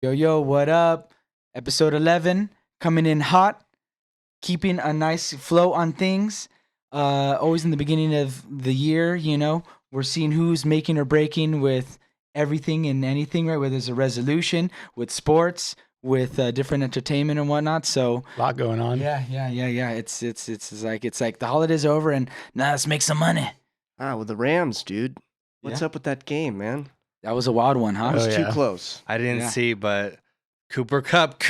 Yo, what up? Episode 11, coming in hot, keeping a nice flow on things. Always in the beginning of the year, we're seeing who's making or breaking with everything and anything, right? Whether there's a resolution with sports, with different entertainment and whatnot. So A lot going on. yeah. It's like the holidays are over and now let's make some money. With the Rams, dude. What's Yeah. up with that game, man? That was a wild one, huh? It was Oh, too yeah. close. I didn't Yeah. see, but Cooper Cup,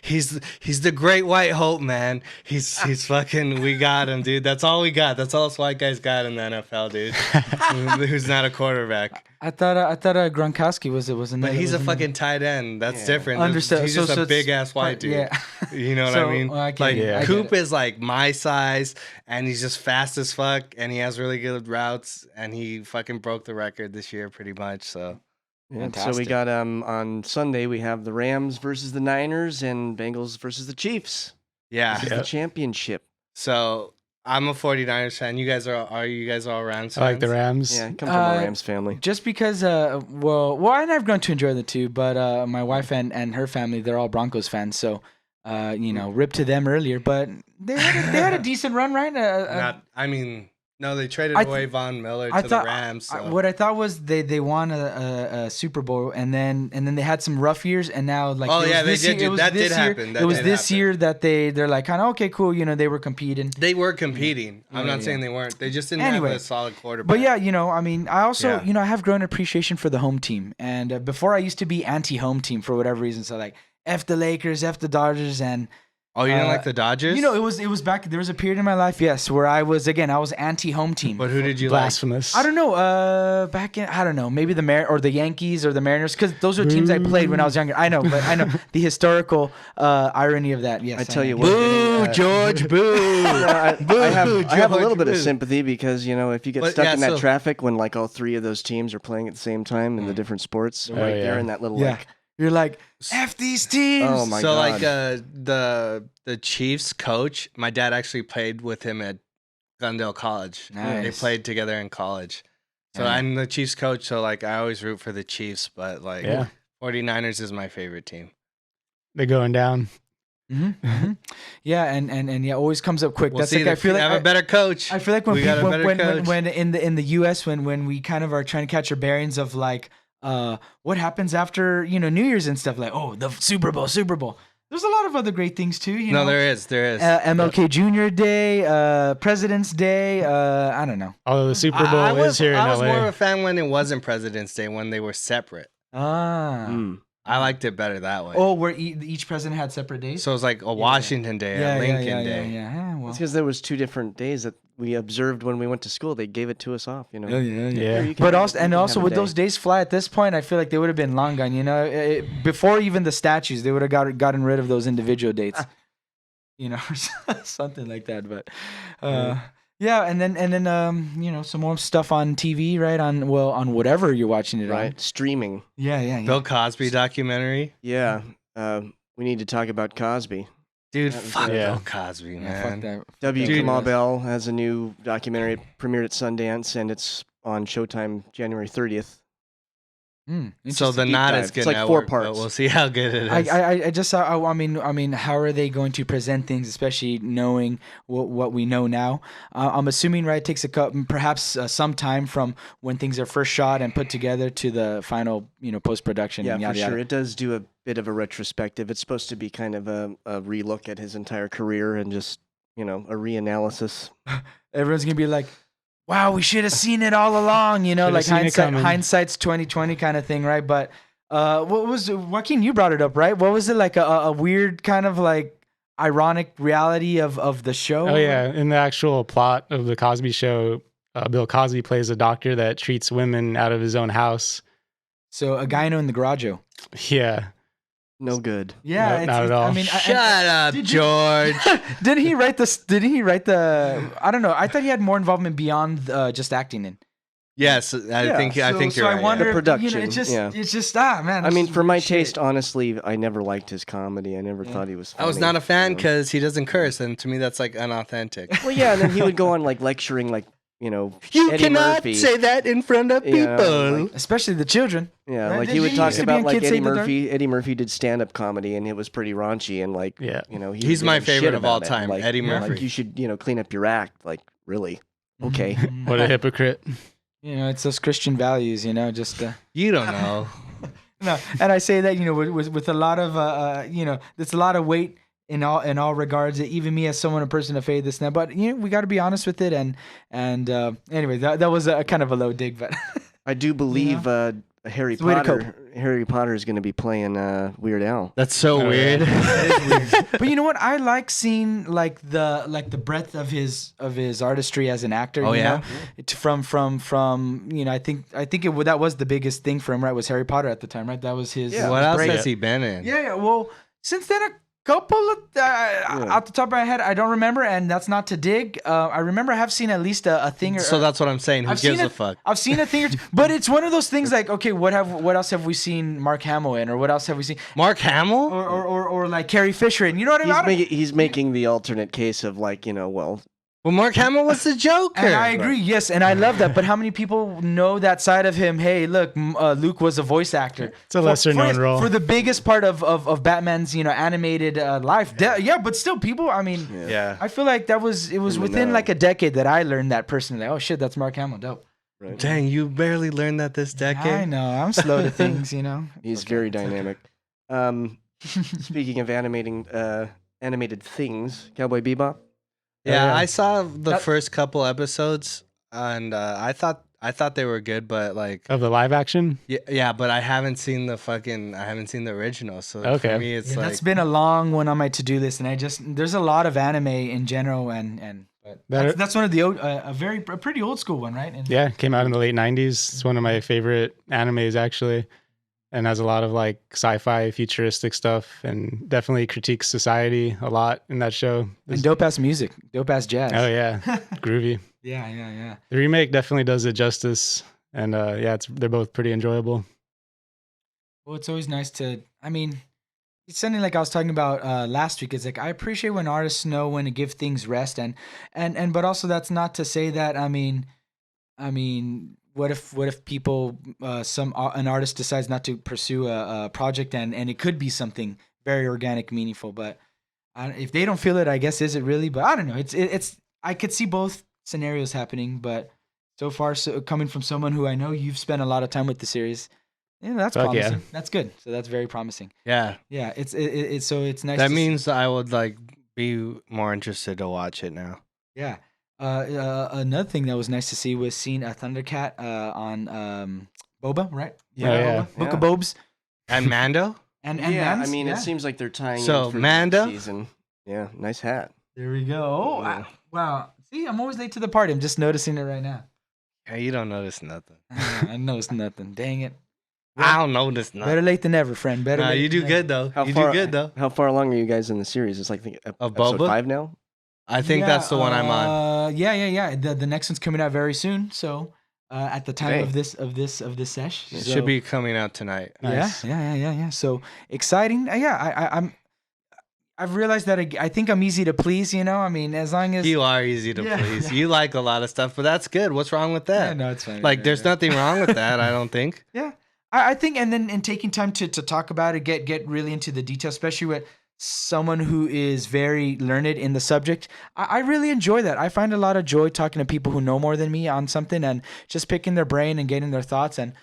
he's the great white hope, man. He's fucking. We got him, dude. That's all we got. That's all us white guys got in the NFL, dude. Who's not a quarterback, I thought Gronkowski wasn't. but he's a fucking tight end. That's Yeah. different. Understood. He's So- just so a it's big ass white dude. Yeah. You know what So, I mean? I get Like it. I get Coop it. is like my size, and he's just fast as fuck, and he has really good routes, and he fucking broke the record this year pretty much. So Yeah, so we Fantastic. got on Sunday we have the Rams versus the Niners and Bengals versus the Chiefs. yeah. This is the championship. So I'm a 49ers fan. You guys are you guys all Rams fans? I like the Rams. Yeah, I come from a Rams family. Just because, and I've grown to enjoy the two, but my wife and her family, they're all Broncos fans, so rip to them earlier. But they had a decent run, right? No, they traded I away Von Miller I to thought the Rams. So. what I thought was they won a Super Bowl, and then they had some rough years, and now like Oh, it was yeah, they this did year- do- it was that this did year- happen. That It was did this happen. year that they're like kind of okay, cool. They were competing. They were competing. I'm Yeah, not saying they weren't. They just didn't Anyway, have a solid quarterback. But yeah, I also, Yeah. I have grown appreciation for the home team. And before I used to be anti-home team for whatever reason. So like, F the Lakers, F the Dodgers. And, Oh, you didn't like the Dodgers? it was back, there was a period in my life, yes, where I was anti-home team. But who did you like? Blasphemous. I don't know, I don't know, maybe the Yankees or the Mariners, because those are teams I played when I was younger. I know, but I know the historical irony of that, yes. I tell you know. what, Boo, George, boo. I have a little bit of Boo. sympathy because if you get But, stuck yeah, in that so- traffic when like all three of those teams are playing at the same time in the different sports, Oh, right there yeah. in that little Yeah. like, You're like, F these teams. oh my So god. like the Chiefs coach, my dad actually played with him at Glendale College. They Nice. played together in college. So Yeah. I'm the Chiefs coach, so like I always root for the Chiefs, but like Yeah. 49ers is my favorite team. They're going down. Yeah, and yeah, always comes up quick. We'll That's see. like I feel like have a better coach. I feel like when We got a people, better when coach. in the US when we kind of are trying to catch our bearings of like what happens after New Year's and stuff, like the Super Bowl. There's a lot of other great things too. No, there is. MLK Jr. Day, President's Day. I don't know. Although the Super Bowl I was, is here in I was LA. more of a fan when it wasn't President's Day, when they were separate. Mm. I liked it better that way. Oh, where each president had separate days. So it was like a Washington Day, a Lincoln Day. Yeah. Well. It's because there was two different days that we observed when we went to school. They gave it to us off, Yeah. Here, you can But have- also, you can have a with day. those days fly at this point, I feel like they would have been long gone. Before even the statues, they would have gotten rid of those individual dates. Something like that. But yeah, and then some more stuff on TV, right? On whatever you're watching it right on. streaming. Yeah. Bill Cosby documentary. Yeah, we need to talk about Cosby. Dude, That was fuck good. Yeah. Bill Cosby, Yeah, man. fuck that. W. Dude. Kamau Bell has a new documentary. It premiered at Sundance, and it's on Showtime January 30th. So the deep not dive. as good It's like network, 4 but parts. we'll see how good it is. I just saw. I mean, how are they going to present things, especially knowing what we know now? I'm assuming, right? It takes perhaps some time from when things are first shot and put together to the final, post production. Yeah, and for yada, sure. yada. It does do a bit of a retrospective. It's supposed to be kind of a relook at his entire career and just a reanalysis. Everyone's gonna be like, "Wow, we should have seen it all along," Should've like seen it coming. hindsight's 2020 kind of thing, right? But what was Joaquin? You brought it up, right? What was it like? A weird kind of like ironic reality of the show? Oh yeah, in the actual plot of the Cosby Show, Bill Cosby plays a doctor that treats women out of his own house. So a gyno in the garage. Yeah, No good. Yeah, No, not at all. I mean, Shut up, Did you- George. Didn't he write this? Didn't he write the? I don't know. I thought he had more involvement beyond just acting in. Yes, I think you're so right. I wonder. The if, production, it's just, yeah. it's just man. I mean, it's for my weird shit. taste, honestly, I never liked his comedy. I never thought he was funny. I was not a fan you know? because he doesn't curse, and to me that's like unauthentic. Well, yeah, and then he would go on like lecturing like You Eddie cannot Murphy. say that in front of Yeah, people. like- Especially the children. Yeah, Right? like Did he would you talk used to be about on like Kids Eddie Save the Dark? Murphy. Eddie Murphy did stand-up comedy, and it was pretty raunchy, and like, Yeah. he would He's give my him shit favorite of all about it, time, like, Eddie Murphy. Like, you should, clean up your act. Like, really? Okay. Mhm. What a hypocrite. It's those Christian values, just You don't know. no. And I say that, with a lot of there's a lot of weight in all regards. Even me as someone, a person of faith, this and that. But we got to be honest with it. And anyway, that was a kind of a low dig, but I do believe Harry the way to Potter. Harry Potter is going to be playing Weird Al. That's so Oh, weird. yeah. but you know what? I like seeing like the breadth of his artistry as an actor. Oh, you yeah? know? From I think that was the biggest thing for him, right? Was Harry Potter at the time, right? That was his. Yeah. What else break. has he been in? Yeah. Well, since then, a couple of out the top of my head, I don't remember, and that's not to dig. I remember I have seen at least a thing. So that's what I'm saying. Who I've seen gives a fuck? I've seen a thing or two, but it's one of those things like, okay, what else have we seen Mark Hamill in, or what else have we seen, Mark Hamill? or like Carrie Fisher in? You know what I mean? He's making the alternate case of like, Well, Mark Hamill was the Joker. And I agree, yes, and I love that. But how many people know that side of him? Hey, look, Luke was a voice actor. It's a lesser known role. For the biggest part of Batman's animated life. Yeah, but still, people. I mean, Yeah. I feel like it was within know. like a decade that I learned that personally. Oh shit, that's Mark Hamill. Dope. Right. Dang, you barely learned that this decade. I know. I'm slow to things. He's very dynamic. Speaking of animated things, Cowboy Bebop. Yeah, Yeah. I saw the That- first couple episodes, and I thought they were good, but like, Of the live action? yeah, but I haven't seen the original. So Okay. for me, it's like That's been a long one on my to-do list, and there's a lot of anime in general, and That- that's one of the a pretty old school one, right? And Yeah, came out in the late 90s. It's one of my favorite animes, actually, and has a lot of like sci-fi futuristic stuff, and definitely critiques society a lot in that show. and dope ass music, dope ass jazz. Oh yeah, groovy. Yeah. The remake definitely does it justice, and they're both pretty enjoyable. Well, it's always nice to. I mean, it's something like I was talking about last week. It's like I appreciate when artists know when to give things rest, and but also that's not to say that. I mean, what if people an artist decides not to pursue a project and it could be something very organic, meaningful, but if they don't feel it, I guess is it really? But I don't know. It's I could see both scenarios happening, but so far, coming from someone who I know you've spent a lot of time with the series. Yeah, that's Fuck yeah. promising. That's good. So that's very promising. yeah. Yeah, it's so it's nice. That to means I would like be more interested to watch it now. yeah. Another thing that was nice to see was seeing a Thundercat on Boba, right? Yeah. Boba, Book Yeah. of Bobs, And Mando? and Yeah, Mans, I mean, yeah. it seems like they're tying So, in for Manda? the season. Yeah, nice hat. There we go. Oh, Yeah. wow. See, I'm always late to the party. I'm just noticing it right now. Yeah, you don't notice nothing. I know it's nothing. Dang it. I don't notice nothing. Better late than never, friend. Better. Nah, late you do than good though. How You far- do good though. How far along are you guys in the series? It's like Of episode Boba? 5 now. I think that's the one I'm on. Yeah. The next one's coming out very soon. So at the time Dang. of this sesh, It so- should be coming out tonight. Nice. Yeah. So exciting. I've realized that I think I'm easy to please. I mean, as long as You are easy to Yeah. please. You like a lot of stuff, but that's good. What's wrong with that? Yeah, no, it's fine. Like, there's nothing wrong with that, I don't think. Yeah, I think, and then in taking time to talk about it, get really into the details, especially with someone who is very learned in the subject. I really enjoy that. I find a lot of joy talking to people who know more than me on something and just picking their brain and getting their thoughts and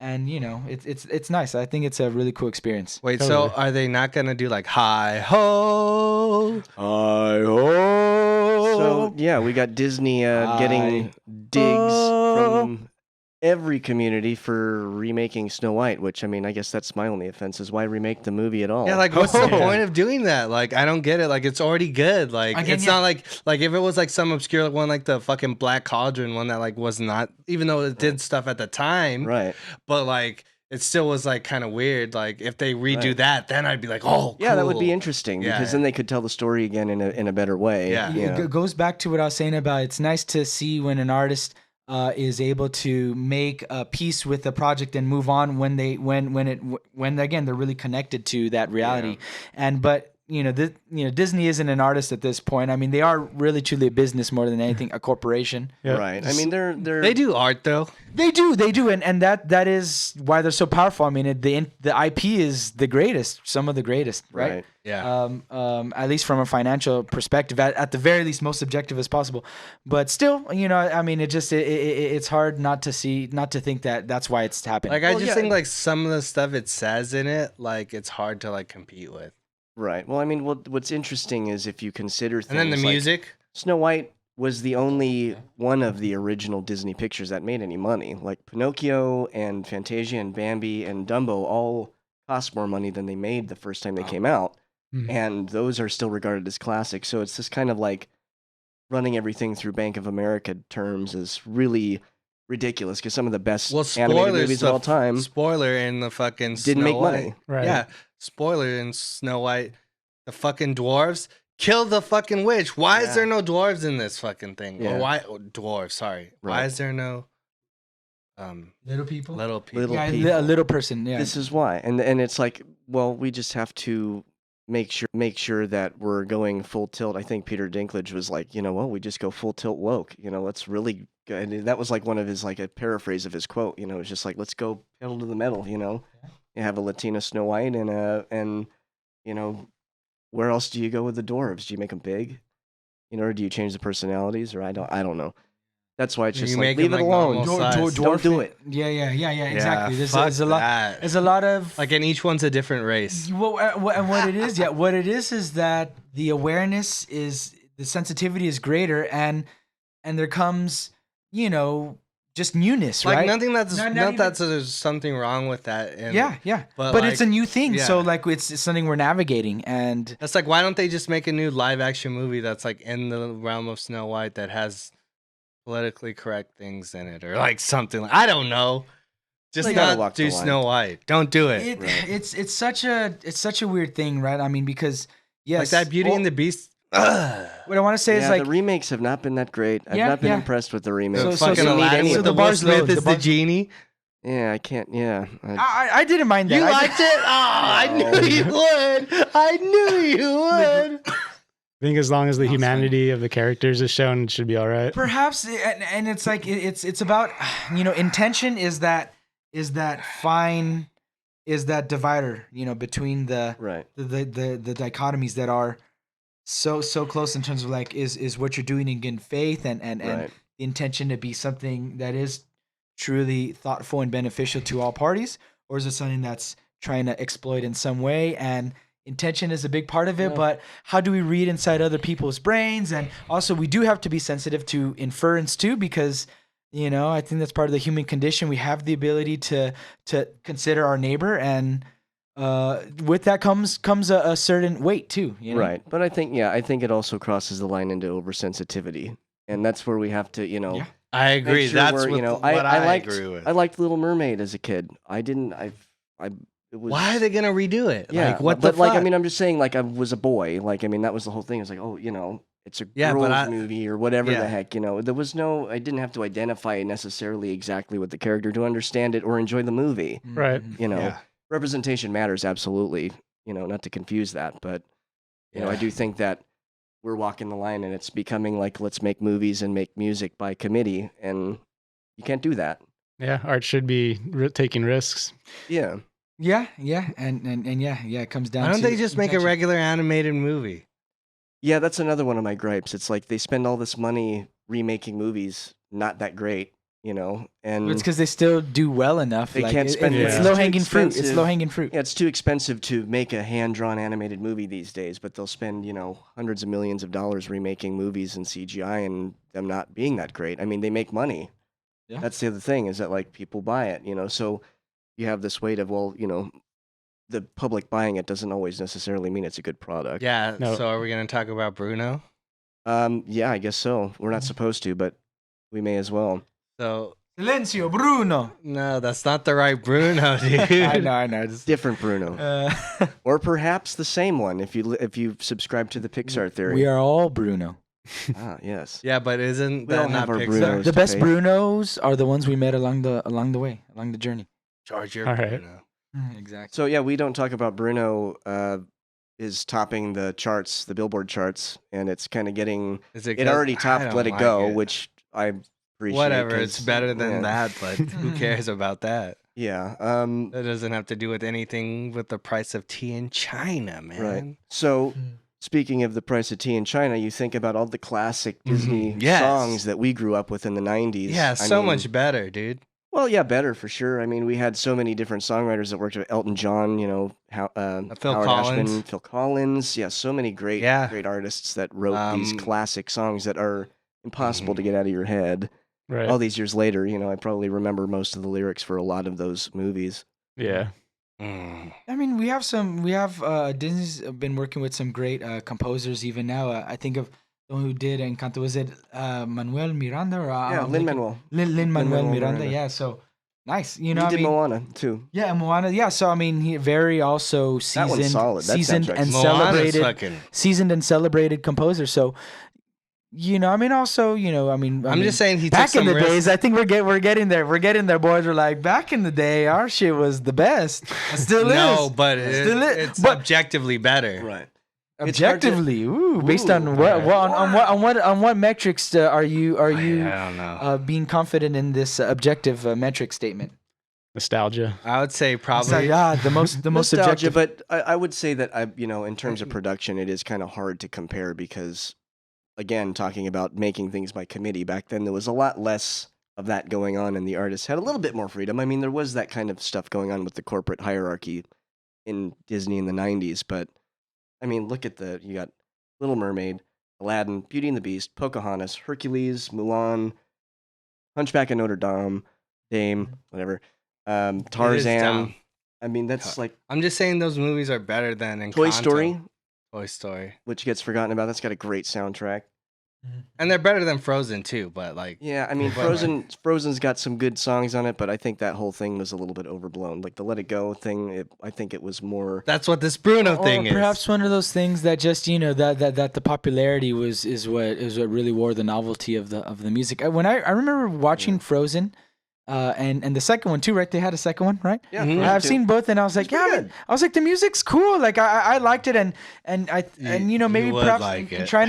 it's nice. I think it's a really cool experience. Wait, Totally. so are they not going to do like hi ho? So yeah, we got Disney getting digs from every community for remaking Snow White. Which I mean, I guess that's my only offense is why remake the movie at all? Yeah, like what's the Yeah. point of doing that? Like I don't get it. Like it's already good. Like Again, it's yeah. not like if it was like some obscure one like the fucking Black Cauldron one that like was not, even though it did stuff at the time, right. but like it still was like kind of weird. Like if they redo Right. that, then I'd be like, oh, Yeah, that would be cool. interesting Yeah, because yeah. then they could tell the story again in a better way. Yeah. It goes back to what I was saying about it's nice to see when an artist is able to make a piece with a project and move on when again they're really connected to that reality. And but Disney isn't an artist at this point. I mean, they are really truly a business more than anything, a corporation. Yeah. Right. I mean, they're They do art though. They do, and that is why they're so powerful. I mean, the IP is the greatest, some of the greatest, right? Yeah. At least from a financial perspective, at the very least, most objective as possible. But still, I mean, it's hard not to think that that's why it's happening. Like I just think like some of the stuff it says in it, like it's hard to like compete with. Right. Well, I mean, what's interesting is if you consider things And then the like music. Snow White was the only one of the original Disney pictures that made any money. Like Pinocchio and Fantasia and Bambi and Dumbo all cost more money than they made the first time they came out. And those are still regarded as classics. So it's just kind of like running everything through Bank of America terms is really ridiculous because some of the best animated movies of all time Spoiler in the fucking didn't Snow make White. money. Right. Yeah. Spoiler in Snow White. The fucking dwarves kill the fucking witch. Why is there no dwarves in this fucking thing? Yeah. Or why dwarves? Sorry. Why Right. is there no little people. little people? Little Yeah, people. a little person. Yeah. This is why. And it's like, well, we just have to make sure that we're going full tilt. I think Peter Dinklage was like, we just go full tilt woke. Let's really go. And that was like one of his, like a paraphrase of his quote. It's just like, let's go pedal to the metal. You have a Latina Snow White and where else do you go with the dwarves? Do you make them big? Or do you change the personalities? Or I don't know. That's why it's You just make like, leave them, it like, alone. normal size. Don't do it. Yeah, exactly. There's fuck a lot. that. There's a lot of Like, and each one's a different race. and what it is that the awareness is, the sensitivity is greater, and there comes, just newness, Like right? nothing that's Not not even- that there's something wrong with that. And Yeah. But, But like, it's a new thing, so yeah. like it's something we're navigating, and That's like, why don't they just make a new live action movie that's like in the realm of Snow White that has politically correct things in it, or like something like, I don't know. Just They gotta not walk do the line. Snow White. Don't do it. Right. it's such a weird thing, right? I mean, because yes, Like that Beauty and the Beast. Ugh. what I want to say is like the remakes have not been that great. I've Yeah, not been yeah. impressed with the remakes. So- The so- fucking so- Aladdin so with the the Will bar's low, Smith the is the bar- genie. Yeah, I can't. Yeah, I didn't mind that. You I liked it? Oh, I knew you would. I knew you would. I think as long as the humanity of the characters is shown, it should be all right. Perhaps, and it's like it's about, intention is that fine, is that divider, between the right. the dichotomies that are so close in terms of like is what you're doing in good faith and Right. the intention to be something that is truly thoughtful and beneficial to all parties, or is it something that's trying to exploit in some way? And intention is a big part of it, Yeah. but how do we read inside other people's brains? And also we do have to be sensitive to inference too, because I think that's part of the human condition. We have the ability to consider our neighbor, and with that comes a certain weight too. Right. But I think it also crosses the line into oversensitivity, and that's where we have to, Yeah. I agree. make sure That's we're, what I liked, agree with. I liked Little Mermaid as a kid. I didn't. It was. Why are they gonna redo it? Yeah, Like, what but the like, fuck? I'm just saying, like, I was a boy. Like, that was the whole thing. It's like, it's a Yeah, but girls' movie or whatever yeah. the heck. There was I didn't have to identify necessarily exactly with the character to understand it or enjoy the movie. Right. Yeah. Representation matters absolutely. Not to confuse that, but I do think that we're walking the line, and it's becoming like, let's make movies and make music by committee, and you can't do that. Yeah, art should be taking risks. Yeah. Yeah, and it comes down. Why don't to they just make a intention. regular animated movie? Yeah, that's another one of my gripes. It's like they spend all this money remaking movies not that great, and It's because they still do well enough. They like, can't spend It's it. low hanging It's too fruit. It's expensive. low hanging fruit. yeah, it's too expensive to make a hand-drawn animated movie these days, but they'll spend, hundreds of millions of dollars remaking movies in CGI and them not being that great. I mean, they make money. Yeah. That's the other thing, is that like people buy it, so you have this weight of, well, the public buying it doesn't always necessarily mean it's a good product. Yeah. No. So are we gonna talk about Bruno? Yeah, I guess so. We're not supposed to, but we may as well. So Silencio, Bruno. no, that's not the right Bruno, dude. I know. Just, Different Bruno. Or perhaps the same one if you subscribe to the Pixar theory. we are all Bruno. Ah, yes. Yeah, but isn't We that all have not our Pixar? Brunos. The best pay. Brunos are the ones we met along the way, along the journey. Charge your All right. Bruno. Exactly. So yeah, we don't talk about Bruno. is topping the charts, the Billboard charts, and it's kind of getting. Is It 'cause already I topped don't "Let It like Go," it. which I appreciate. Whatever, it's 'cause, better than yeah. that, but who cares about that? Yeah. That doesn't have to do with anything with the price of tea in China, man. Right. So, speaking of the price of tea in China, you think about all the classic Disney Yes. songs that we grew up with in the 90s. Yeah, I so mean, much better, dude. Well, yeah, better for sure. I mean, we had so many different songwriters that worked with Elton John, Phil Howard Collins. Ashman, Phil Collins. Yeah, so many great artists that wrote these classic songs that are impossible to get out of your head. Right. All these years later, I probably remember most of the lyrics for a lot of those movies. Yeah. I mean, we have Disney's been working with some great composers even now. I think of the one who did Encanto. Was it Manuel Miranda? Or, Yeah, Lin-Manuel. Lin-Manuel Miranda. Yeah, so nice. He did Moana too. Yeah, Moana. Yeah, so I mean, he very also That one's solid. That seasoned soundtrack's and solid. celebrated composer. So, I mean, also, I'm just saying he back took in some the days. I think we're getting there. We're getting there, boys. We're like, back in the day, our shit was the best. It still is. No, but Still is. it's But- objectively better. Right. Objectively, based on what metrics are you I don't know. being confident in this objective metric statement? Nostalgia. I would say It's probably. like, the most Nostalgia, objective. but I would say that in terms of production, it is kind of hard to compare because, again, talking about making things by committee, back then there was a lot less of that going on, and the artists had a little bit more freedom. I mean, there was that kind of stuff going on with the corporate hierarchy in Disney in the 90s, but I mean, look at you got Little Mermaid, Aladdin, Beauty and the Beast, Pocahontas, Hercules, Mulan, Hunchback of Notre Dame, whatever, Tarzan. dumb. I mean, that's like I'm just saying those movies are better than Encanto. Toy Story, Toy Story. which gets forgotten about. That's got a great soundtrack. And they're better than Frozen too, but like Yeah, I mean, But- Frozen's got some good songs on it, but I think that whole thing was a little bit overblown. Like the Let It Go thing, I think it was more. that's what this Bruno thing is. Perhaps one of those things that just that the popularity is what really wore the novelty of the music. When I remember watching Frozen, and the second one too, right? They had a second one, right? Yeah, Mhm. Frozen I've too. seen both, and I was like, pretty yeah, good. I was like, the music's cool. Like I liked it, and maybe you would perhaps like it. trying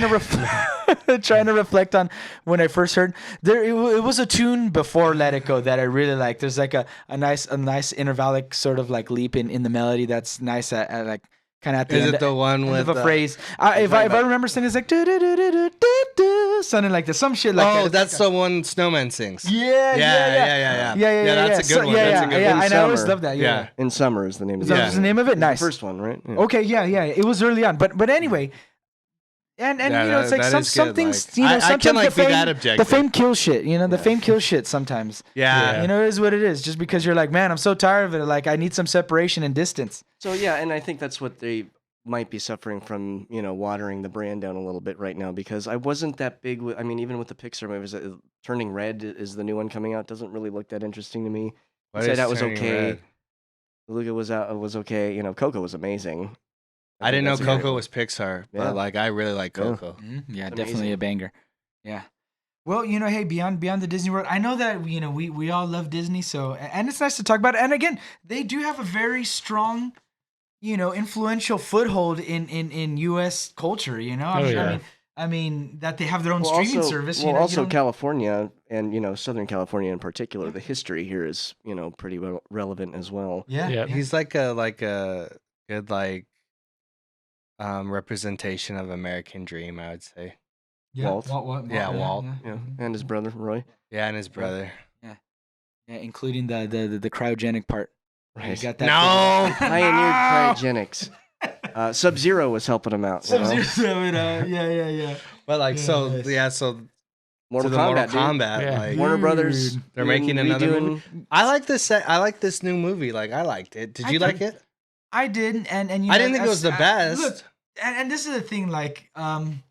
to reflect on when I first heard there. It was a tune before Let It Go that I really liked. There's like a nice intervallic sort of like leap in the melody that's nice at like kind of at the Is end. it the one end with of a phrase? If I remember singing, it's like something like this, some shit like that. Oh, It's that's the one Snowman sings. yeah. Yeah, So, that's a good one. That's a good yeah, one. and I always Summer. love that. Yeah. In Summer is the name of Is the that Yeah. what's the name of it? The Nice. first one, right? Yeah. Okay, yeah. It was early on, but anyway, and Yeah, it's like that is some good, things, like- I sometimes can, like, the be that fame, objective. the fame kills shit. The fame kills shit sometimes. Yeah. It is what it is. Just because you're like, man, I'm so tired of it. Like, I need some separation and distance. So yeah, and I think that's what they might be suffering from, watering the brand down a little bit right now because I wasn't that big with. I mean, even with the Pixar movies, Turning Red is the new one coming out. Doesn't really look that interesting to me. What Said is that was Turning okay. Red? Luca was okay. Coco was amazing. I didn't know think that's a great Coco one. was Pixar, Yeah. but like I really like Yeah. Coco. Yeah, It's definitely amazing. a banger. Yeah. Well, hey, beyond the Disney World, I know that we all love Disney, so and it's nice to talk about it. And again, they do have a very strong, influential foothold in U.S. culture. I mean that they have their own Well, streaming also, service. Well, you also don't- California and Southern California in particular, the history here is pretty relevant as well. yeah, Yeah. He's like a good representation of American dream, I would say. yeah. Walt. Yeah, Walt. Yeah, and his brother Roy. Yeah, and his brother. Yeah, including the cryogenic part. You Right. got that. No. Pioneered cryogenics. Sub-Zero was helping him out. Yeah. But like Yes. so Mortal to the Kombat. Mortal dude. Kombat. Yeah. Like Warner Brothers. Dude. They're making another redoing- movie? I like this new movie. Like I liked it. Did I you can- like it? I did, and I didn't think it was the best. Look, and this is the thing, like, and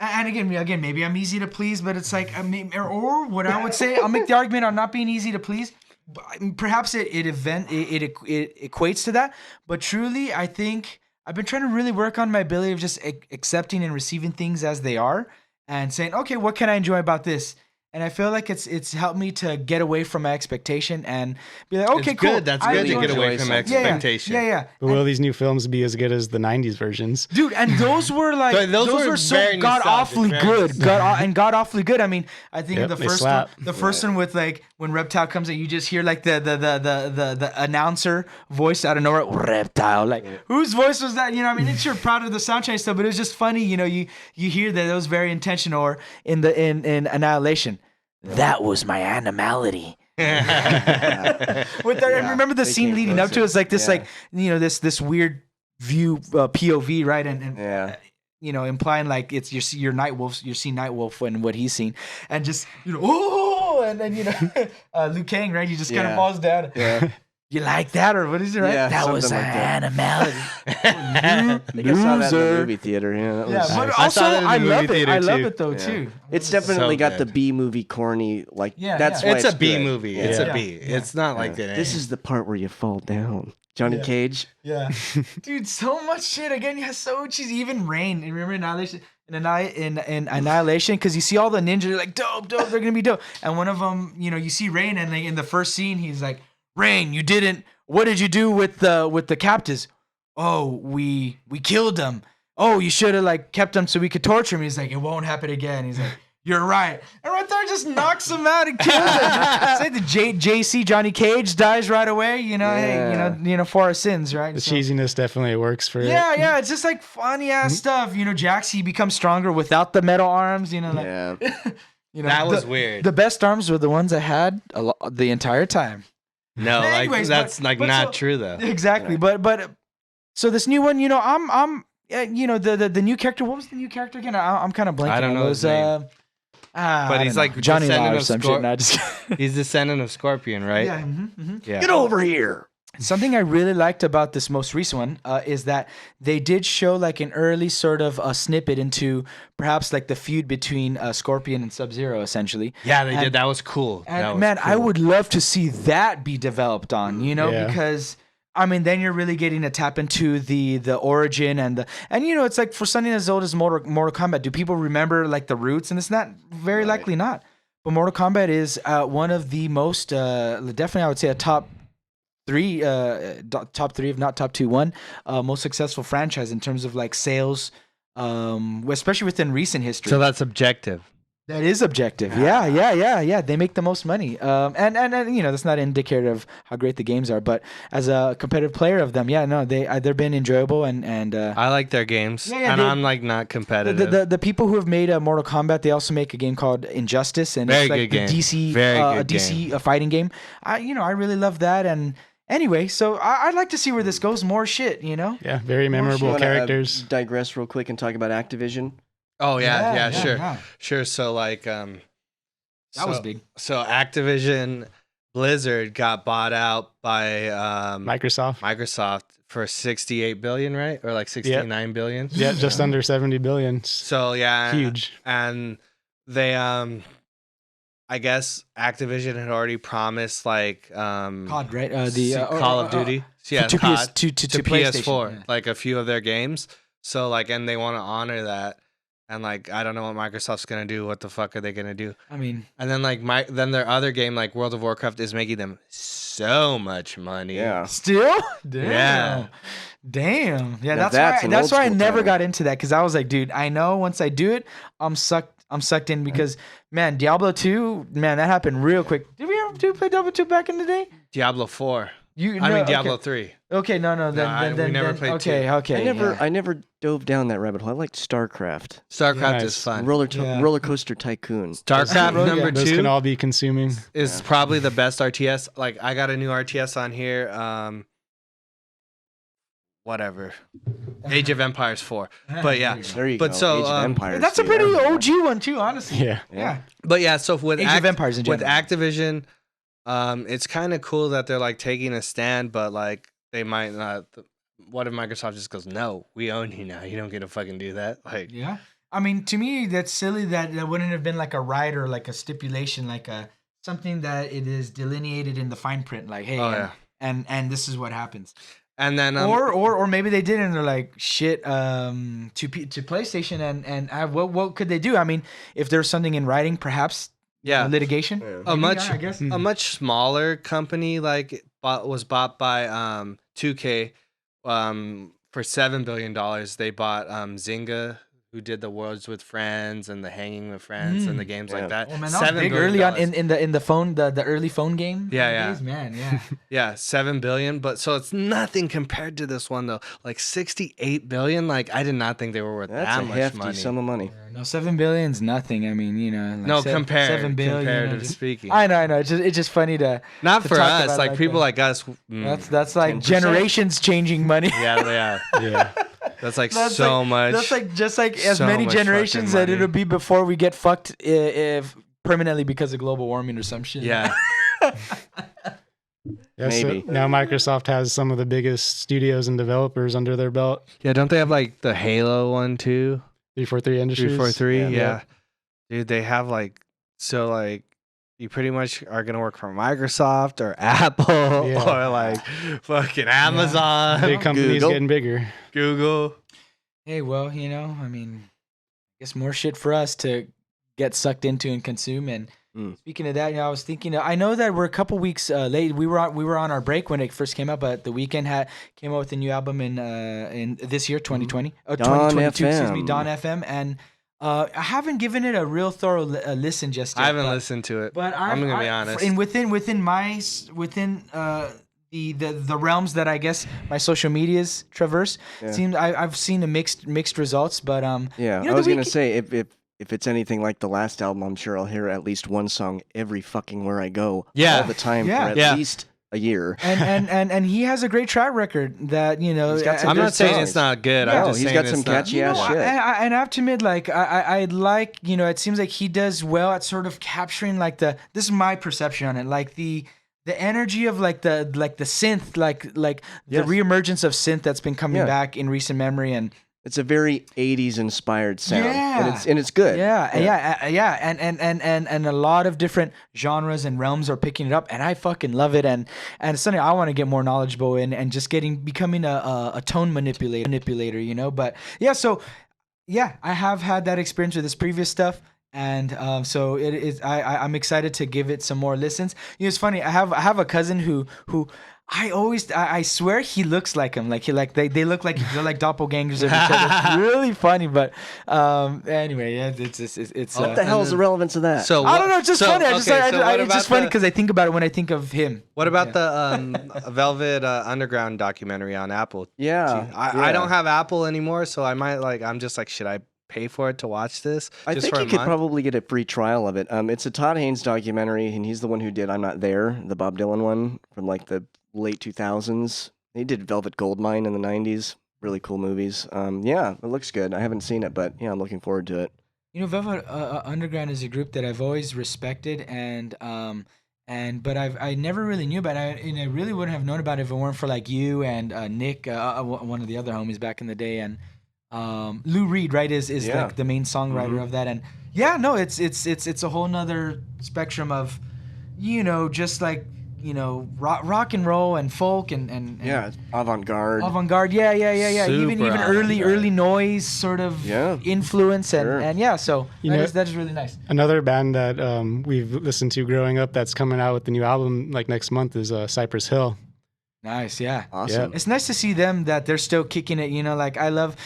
again, maybe I'm easy to please, but it's like, or what I would say, I'll make the argument on not being easy to please. But perhaps it equates to that, but truly, I think I've been trying to really work on my ability of just accepting and receiving things as they are, and saying, okay, what can I enjoy about this? and I feel like it's helped me to get away from my expectation and be like, okay, It's cool. good. That's I good to enjoyed get it. away from Yeah, yeah. expectation. Yeah. But will these new films be as good as the 90s versions? Dude, and those were like But those those were were so very god awfully nostalgic, very good, god awfully good. I mean, I think Yep, the they first one, slap. the first one with like when Reptile comes in, you just hear like the announcer voice out of nowhere, Reptile. Like whose voice was that? You know, I mean, it's you're proud of the soundtrack and stuff, but it was just funny. You know, you hear that it was very intentional. Or in Annihilation, that was my animality. With their, and remember the They scene came leading up to closer. it, it's like this, Yeah. like this weird view POV, right? And Yeah. you know, implying like it's your Night Wolf, you're seeing Night Wolf and what he's seen, and just oh, and then Liu Kang, right? He just kind of Yeah. falls down. Yeah. You like that, or what is it? Right? Yeah, that was something an like that. animality. I think I saw that in the Loser. movie theater. Yeah, that was, Yeah, but I also saw that in the I movie love it. theater, I love too. it though Yeah. too. It's definitely So got the good. B movie corny. Like Yeah, that's yeah. why It's a it's B good. movie. Yeah. It's a Yeah. B. Yeah. It's not like Yeah. that. This is the part where you fall down. Johnny Yeah. Cage. Yeah, dude, so much shit. Again, yeah, so cheesy. Even Rain. And remember Annihilation? In Annihilation, because you see all the ninjas, you're like, dope, they're gonna be dope. And one of them, you see Rain, and in the first scene, he's like, Rain, you didn't. What did you do with the captives? Oh, we killed them. Oh, you should have like kept them so we could torture him. He's like, it won't happen again. He's like, you're right. And right there, just knocks him out and kills him. It's like the JC Johnny Cage dies right away. Yeah. Hey, for our sins, right? The So- cheesiness definitely works for it. yeah, it's just like funny ass stuff. Jax, he becomes stronger without the metal arms. Like, Yeah. That was the- weird. The best arms were the ones I had the entire time. No, like Anyways, that's but- like but not so- true though. Exactly, but so this new one, I'm the new character. What was the new character again? I'm kind of blanking. I don't know It his was, name. I But don't he's know. like Johnny descendant Law or of some shit. No, just He's descendant of Scorpion, right? yeah. Yeah. Get over here. Something I really liked about this most recent one is that they did show like an early sort of a snippet into perhaps like the feud between Scorpion and Sub-Zero, essentially. Yeah, they And- did. That was cool. And That was man, I cool. would love to see that be developed on, Yeah. because I mean, then you're really getting to tap into the origin and it's like for something as old as Mortal Kombat, do people remember like the roots? And it's not very Right. likely not. But Mortal Kombat is one of the most definitely I would say a top three, if not top two, most successful franchise in terms of like sales, especially within recent history. So that's objective. That is objective. Yeah. They make the most money. And that's not indicative of how great the games are, but as a competitive player of them, they've been enjoyable and I like their games, Yeah, and they- I'm like not competitive. the people who have made Mortal Kombat, they also make a game called Injustice, and Very it's like good the game. DC, Very a good DC fighting game. I really love that. And anyway, so I'd like to see where this goes. More shit, Yeah, very memorable Wanna, characters. digress real quick and talk about Activision. oh yeah, sure, yeah. sure. So like, That was big. So Activision Blizzard got bought out by Microsoft. Microsoft for 68 billion, right? Or like 69 billion. Yeah, just under 70 billion. So yeah, Huge. And they I guess Activision had already promised like COD, right? Call of Duty. Yeah, to COD, PS to PlayStation. PS4, Yeah. like a few of their games. So like, and they want to honor that. And like, I don't know what Microsoft's gonna do. What the fuck are they gonna do? I mean, And then like then their other game, like World of Warcraft, is making them so much money. Yeah. still, damn. Yeah. Damn. Yeah, Now that's that's why an that's old why I school never title. got into that, because I was like, dude, I know once I do it, I'm sucked in, because man, Diablo 2, man, that happened real quick. Did we ever play Diablo 2 back in the day? Diablo 4. You I no, mean Diablo okay. 3. Okay, no, No, we never played okay, 2. okay. yeah. I never dove down that rabbit hole. I liked StarCraft. StarCraft Nice. is fun. Yeah. Roller Coaster Tycoon. StarCraft Yeah. number Those 2 can all be consuming. is probably the best RTS. Like I got a new RTS on here. Whatever. Age of Empires 4. But yeah. There you But go. so, Age of Empires. That's a dude. pretty I remember OG one too, honestly. Yeah. Yeah. But yeah, so with Age of Empires in with general. Activision, it's kind of cool that they're like taking a stand, but like they might not. What if Microsoft just goes, "No, we own you now. You don't get to fucking do that." Like, Yeah. I mean, to me, that's silly that wouldn't have been like a right or like a stipulation, like a something that it is delineated in the fine print, like, hey, Oh, yeah. and this is what happens. and then Or maybe they did, and they're like, shit, to PlayStation, and what could they do? I mean, if there's something in writing, perhaps Yeah. litigation. Yeah. A much I guess. a much smaller company was bought by 2K for $7 billion. They bought Zynga, who did the Worlds with Friends and the Hanging with Friends and the games Yeah. like that. Oh man, that was $7 big billion. early on in the phone the early phone game. Yeah. days, man, yeah. Yeah, 7 billion, but so it's nothing compared to this one though. Like 68 billion, like I did not think they were worth That's that a much hefty money. sum of money. No, 7 billion's nothing. I mean, like No, $7 billion. comparative speaking. I know. It's just funny to Not to for talk us, about it like like people that. like us. That's like 10%. generations changing money. Yeah. Yeah. That's like That's so like, much. That's like just like as so many much generations fucking that it'll money. be before we get fucked if permanently because of global warming or some shit. Yeah. Yeah, Maybe. So now Microsoft has some of the biggest studios and developers under their belt. Yeah, don't they have like the Halo one too? 343 Industries. 343, Yeah. yeah. Dude, they have like you pretty much are gonna work for Microsoft or Apple Yeah. or like fucking Amazon, Big companies Google. getting bigger. Google. Hey, well, I mean, I guess more shit for us to get sucked into and consume. And speaking of that, I was thinking, I know that we're a couple weeks late. We were on our break when it first came out, but The Weeknd came out with a new album in this year, 2020, 2022, excuse me, FM. Dawn FM, and I haven't given it a real thorough listen just yet. I haven't but- listened to it. But I'm gonna be honest. And within the realms that I guess my social medias traverse, Yeah. seems I've seen a mixed results. But Yeah, you know, I was The gonna Weeknd- say if it's anything like the last album, I'm sure I'll hear at least one song every fucking where I go, Yeah. all the time Yeah. for at Yeah. least a year. and he has a great track record that He's got some I'm good not saying songs. it's not good. Yeah, I'm just he's saying got it's some not- catchy ass shit. And I have to admit, like I like, it seems like he does well at sort of capturing like this is my perception on it, like the energy of like the synth, like the Yes. reemergence of synth that's been coming Yeah. back in recent memory. And It's a very 80s inspired sound, Yeah. and it's good. and a lot of different genres and realms are picking it up, and I fucking love it. And it's something I want to get more knowledgeable in, and just becoming a tone manipulator, But yeah, so yeah, I have had that experience with this previous stuff. And so it is. I'm excited to give it some more listens. It's funny. I have a cousin who I swear he looks like him. Like they look like they're like doppelgangers of each other. It's really funny. But anyway, yeah, it's. What the hell is the relevance of that? So I don't know. It's just funny. okay, so what it's about just funny the- because I think about it when I think of him. What about the Velvet Underground documentary on Apple? yeah, I don't have Apple anymore, so I might I'm just like, should I pay for it to watch this? I just think for you a could month? probably get a free trial of it. It's a Todd Haynes documentary, and he's the one who did "I'm Not There," the Bob Dylan one from like the late 2000s. He did Velvet Goldmine in the 90s. Really cool movies. Yeah, it looks good. I haven't seen it, but yeah, I'm looking forward to it. Velvet Underground is a group that I've always respected, but I never really knew about it. And I really wouldn't have known about it if it weren't for like you and Nick, one of the other homies back in the day, and Lou Reed, right, is Yeah. like the main songwriter of that. And yeah, no, it's a whole nother spectrum of, just like, rock and roll and folk and Yeah, it's avant-garde. avant-garde. Yeah. Even Super early avant-garde. noise sort of Yeah. influence Sure. and yeah. So that is really nice. Another band that we've listened to growing up that's coming out with the new album like next month is Cypress Hill. Nice, yeah. Awesome. It's nice to see them that they're still kicking it. Like I love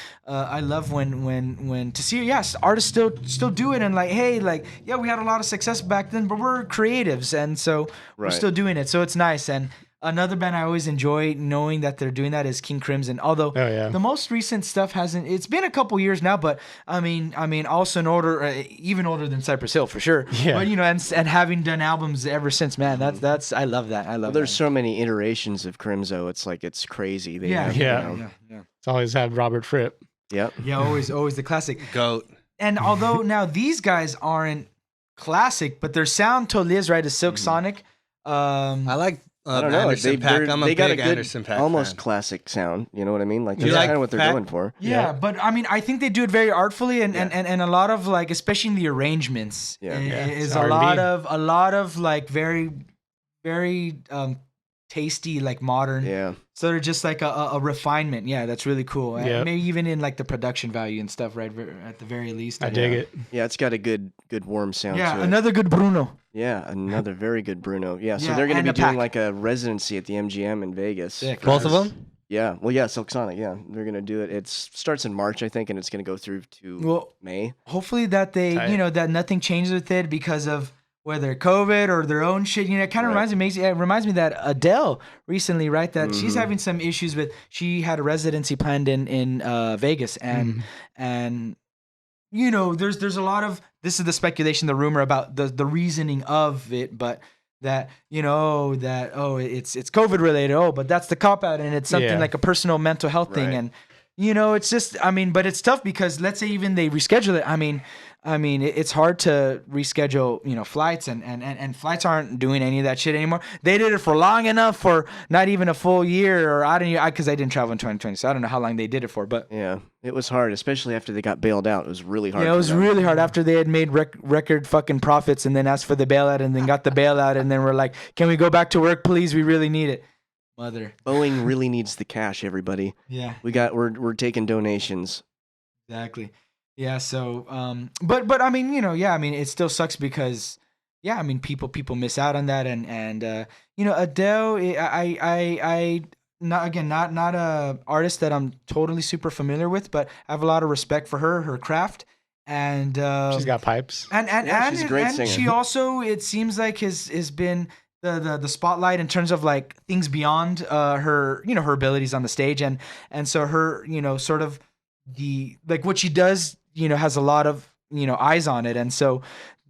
when to see artists still do it and like, hey, like, yeah, we had a lot of success back then, but we're creatives and so we're Right. still doing it. So it's nice. And another band I always enjoy knowing that they're doing that is King Crimson. Although Oh, yeah. the most recent stuff hasn't. It's been a couple years now, but I mean, also in order, even older than Cypress Hill for sure. Yeah. But and having done albums ever since, man, that's I love that. I love. Well, there's that. so many iterations of Crimso. It's like it's crazy. They Yeah, have, Yeah. yeah. It's always had Robert Fripp. Yep. Yeah, always the classic. Goat. And although now these guys aren't classic, but their sound totally is right. Is Silk Sonic. I like I don't know. Anderson Paak. I'm a they got big a good, Anderson Paak almost fan. classic sound. You know what I mean? Like You that's like kind of what they're Paak? going for. Yeah, but I mean, I think they do it very artfully, and a lot of like, especially in the arrangements, Yeah. is It's a R&B. lot of like very, very tasty, like modern. Yeah. So they're just like a refinement. Yeah, that's really cool. And Yep. maybe even in like the production value and stuff, right? At the very least. I dig it. Yeah, it's got a good warm sound Yeah, to it. another good Bruno. Yeah, another very good Bruno. Yeah, so Yeah, they're going to and be a doing pack. like a residency at the MGM in Vegas. Sick. Both of them? Yeah, well, yeah, Silk Sonic, yeah. They're going to do it. It starts in March, I think, and it's going to go through to Well, May. hopefully that they, Tight. that nothing changes with it because of whether COVID or their own shit. It kind of Right. reminds me that Adele recently, right? That she's Mhm. having some issues with. She had a residency planned in Vegas, and there's a lot of, this is the speculation, the rumor about the reasoning of it, but that it's COVID related. But that's the cop out, and it's something Yeah. like a personal mental health thing, Right. and it's just, but it's tough because let's say even they reschedule it. It's hard to reschedule, flights and flights aren't doing any of that shit anymore. They did it for long enough for not even a full year, or because I didn't travel in 2020, so I don't know how long they did it for. But Yeah, it was hard, especially after they got bailed out. It was really hard. yeah, it for was them. really hard after they had made record fucking profits and then asked for the bailout and then got the bailout and then we're like, can we go back to work, please? We really need it. Mother. Boeing really needs the cash, everybody. Yeah. We're taking donations. Exactly. Yeah. So, but it still sucks because, people miss out on that, and Adele, I not a artist that I'm totally super familiar with, but I have a lot of respect for her craft, and She's got pipes. and she's a great and singer. she also, it seems like has been the spotlight in terms of like things beyond her her abilities on the stage, and so her sort of the like what she does has a lot of eyes on it, and so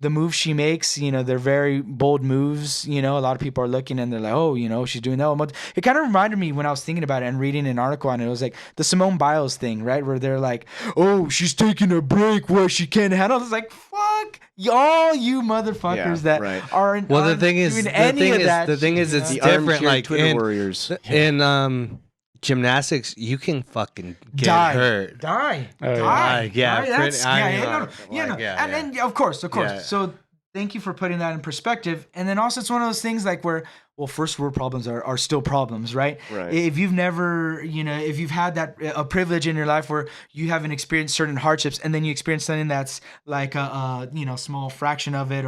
the moves she makes, they're very bold moves. A lot of people are looking and they're like, oh, she's doing that. It kind of reminded me when I was thinking about it and reading an article on it. It was like the Simone Biles thing, right? Where they're like, oh, she's taking a break where she can't handle. It's like, fuck all you motherfuckers that right. aren't. Well, the aren't thing is, doing the any thing of is, that the thing shit, is, it's The different. armchair Like Twitter warriors. in gymnastics, you can fucking get Die. hurt. Die. Oh, yeah. Die. Yeah, Die. That's, pretty- I yeah, mean, yeah, no, like, yeah, no. yeah, And of course. Yeah. So thank you for putting that in perspective. And then also it's one of those things like where, well, first world problems are still problems, right? Right. If you've never, if you've had that a privilege in your life where you haven't experienced certain hardships, and then you experience something that's like a small fraction of it,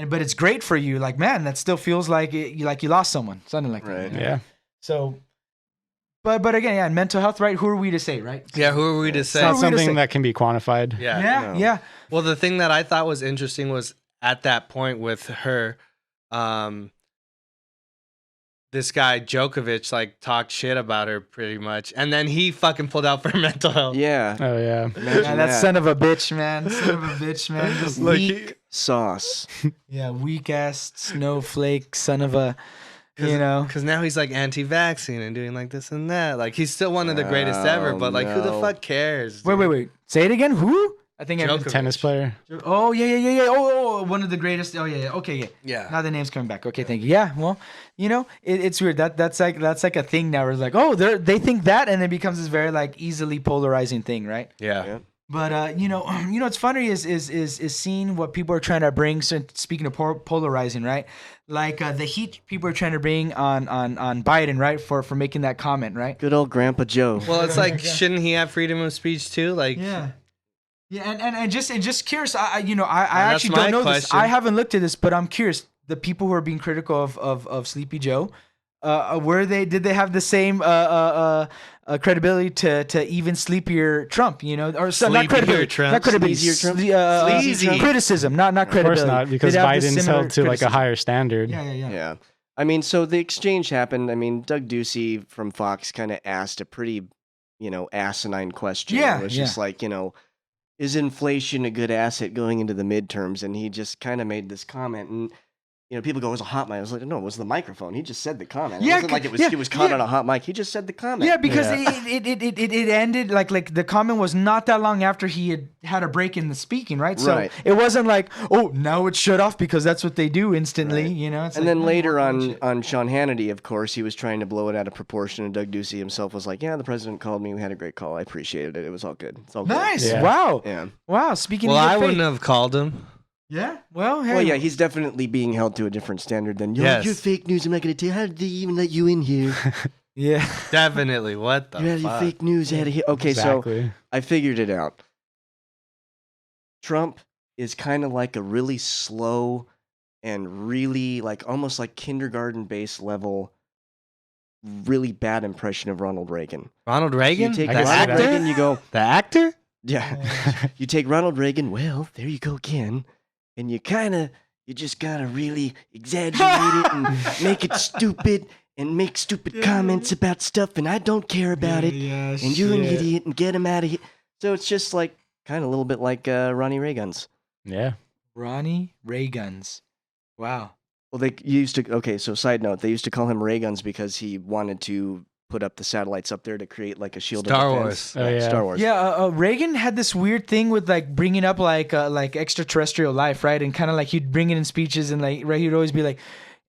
but it's great for you. Like, man, that still feels like you lost someone, something like Right. that. Yeah. So, but again, yeah, mental health, right? Who are we to say, right? Yeah, who are we to It's say? not Who are we to say? something that can be quantified. Yeah. Yeah, No. yeah. Well, the thing that I thought was interesting was at that point with her, this guy Djokovic like talked shit about her pretty much, and then he fucking pulled out for mental health. Yeah. Oh yeah. Imagine Yeah, that that. son of a bitch, man. Son of a bitch, man. Just Weak sauce. weak ass snowflake, son of a, Because now he's like anti-vaccine and doing like this and that. Like he's still one of the greatest ever, Oh, but like who the no. fuck cares? dude? Wait. Say it again. Who? I think I Djokovic. Tennis player. Oh yeah. Oh, one of the greatest. Oh yeah. Okay, yeah. Yeah. Now the name's coming back. Okay, thank you. Yeah. Well, it's weird. That's like a thing now. Where it's like, oh, they think that, and it becomes this very like easily polarizing thing, right? Yeah. Yeah. But what's funny is seeing what people are trying to bring. So speaking of polarizing, right? Like the heat people are trying to bring on Biden, right? For making that comment, right? Good old Grandpa Joe. Well, it's like, shouldn't he have freedom of speech too? Like, Yeah, and just curious. I that's actually my don't know this. question. I haven't looked at this, but I'm curious. The people who are being critical of Sleepy Joe, did they have the same credibility to even sleepier Trump? Or so, not Sleepier credibility, Trump? not credibility, Sleazier Trump? Sleazy. criticism, not Of credibility. course not, because Did they have the Biden's similar held to like a criticism? higher standard. Yeah. Yeah. I mean, so the exchange happened. I mean, Doug Ducey from Fox kind of asked a pretty, asinine question. Yeah, It was just like, is inflation a good asset going into the midterms? And he just kind of made this comment. And, people go, it was a hot mic. I was like, no, it was the microphone. He just said the comment. Yeah, It wasn't like it was, yeah, he was caught yeah. on a hot mic. He just said the comment. Yeah, because Yeah. it ended like the comment was not that long after he had a break in the speaking, right? So Right. it wasn't like, oh, now it's shut off because that's what they do instantly, Right. It's And like, then no, later bullshit. on Sean Hannity, of course, he was trying to blow it out of proportion. And Doug Ducey himself was like, yeah, the president called me. We had a great call. I appreciated it. It was all good. It's all good. Nice. Yeah. Wow. Yeah. Wow. Speaking well, of I good wouldn't faith. have called him. Yeah. Well, hey. Well, yeah, he's definitely being held to a different standard than Yes. you're fake news. I'm not going to tell you. How did they even let you in here? Yeah. Definitely. What the You're out of your fuck? fake news out of here. Okay, so Exactly. I figured it out. Trump is kind of like a really slow and really like almost like kindergarten base level, really bad impression of Ronald Reagan. Ronald Reagan? You take I can see Ronald that. Reagan, you go, The actor? yeah. You take Ronald Reagan, well, there you go again. And you just gotta really exaggerate it and make it stupid and make stupid comments about stuff, and I don't care about it. Yeah, And you're an idiot and get him out of here. So it's just like kind of a little bit like Ronnie Reagan's. Yeah. Ronnie Reagan's. Wow. Well, they used to. Okay, so side note, they used to call him Reagan's because he wanted to put up the satellites up there to create like a shield Star of Wars. defense. Oh, yeah. Star Wars. Yeah, Reagan had this weird thing with like bringing up like extraterrestrial life, right? And kind of like he'd bring it in speeches and like right, he'd always be like,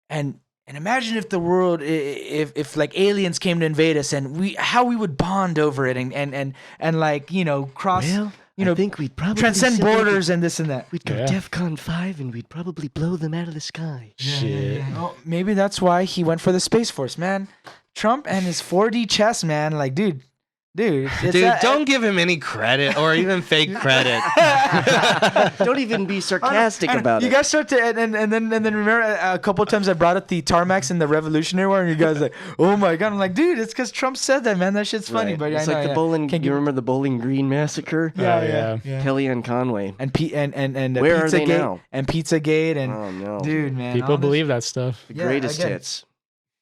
and imagine if the world, if like aliens came to invade us and how we would bond over it and like cross, Well, I think we'd probably transcend separate- borders and this and that. We'd go Yeah. DEFCON 5 and we'd probably blow them out of the sky. Shit. Oh, maybe that's why he went for the Space Force, man. Trump and his 4D chess, man. Like, dude. It's Dude, don't give him any credit or even fake credit. Don't even be sarcastic about you it. guys start to and then remember a couple of times I brought up the tarmacs in the Revolutionary War and you guys like, oh my god, I'm like, dude, it's because Trump said that, man. That shit's funny. Right. But It's I know, like the yeah. Bowling. Can't You give- remember the Bowling Green massacre? Yeah, Oh, yeah, yeah. Kellyanne Conway. And Where are they Pizzagate now? and Pizzagate and Oh no, dude, man, People honest- believe that stuff. the Yeah, greatest again. hits.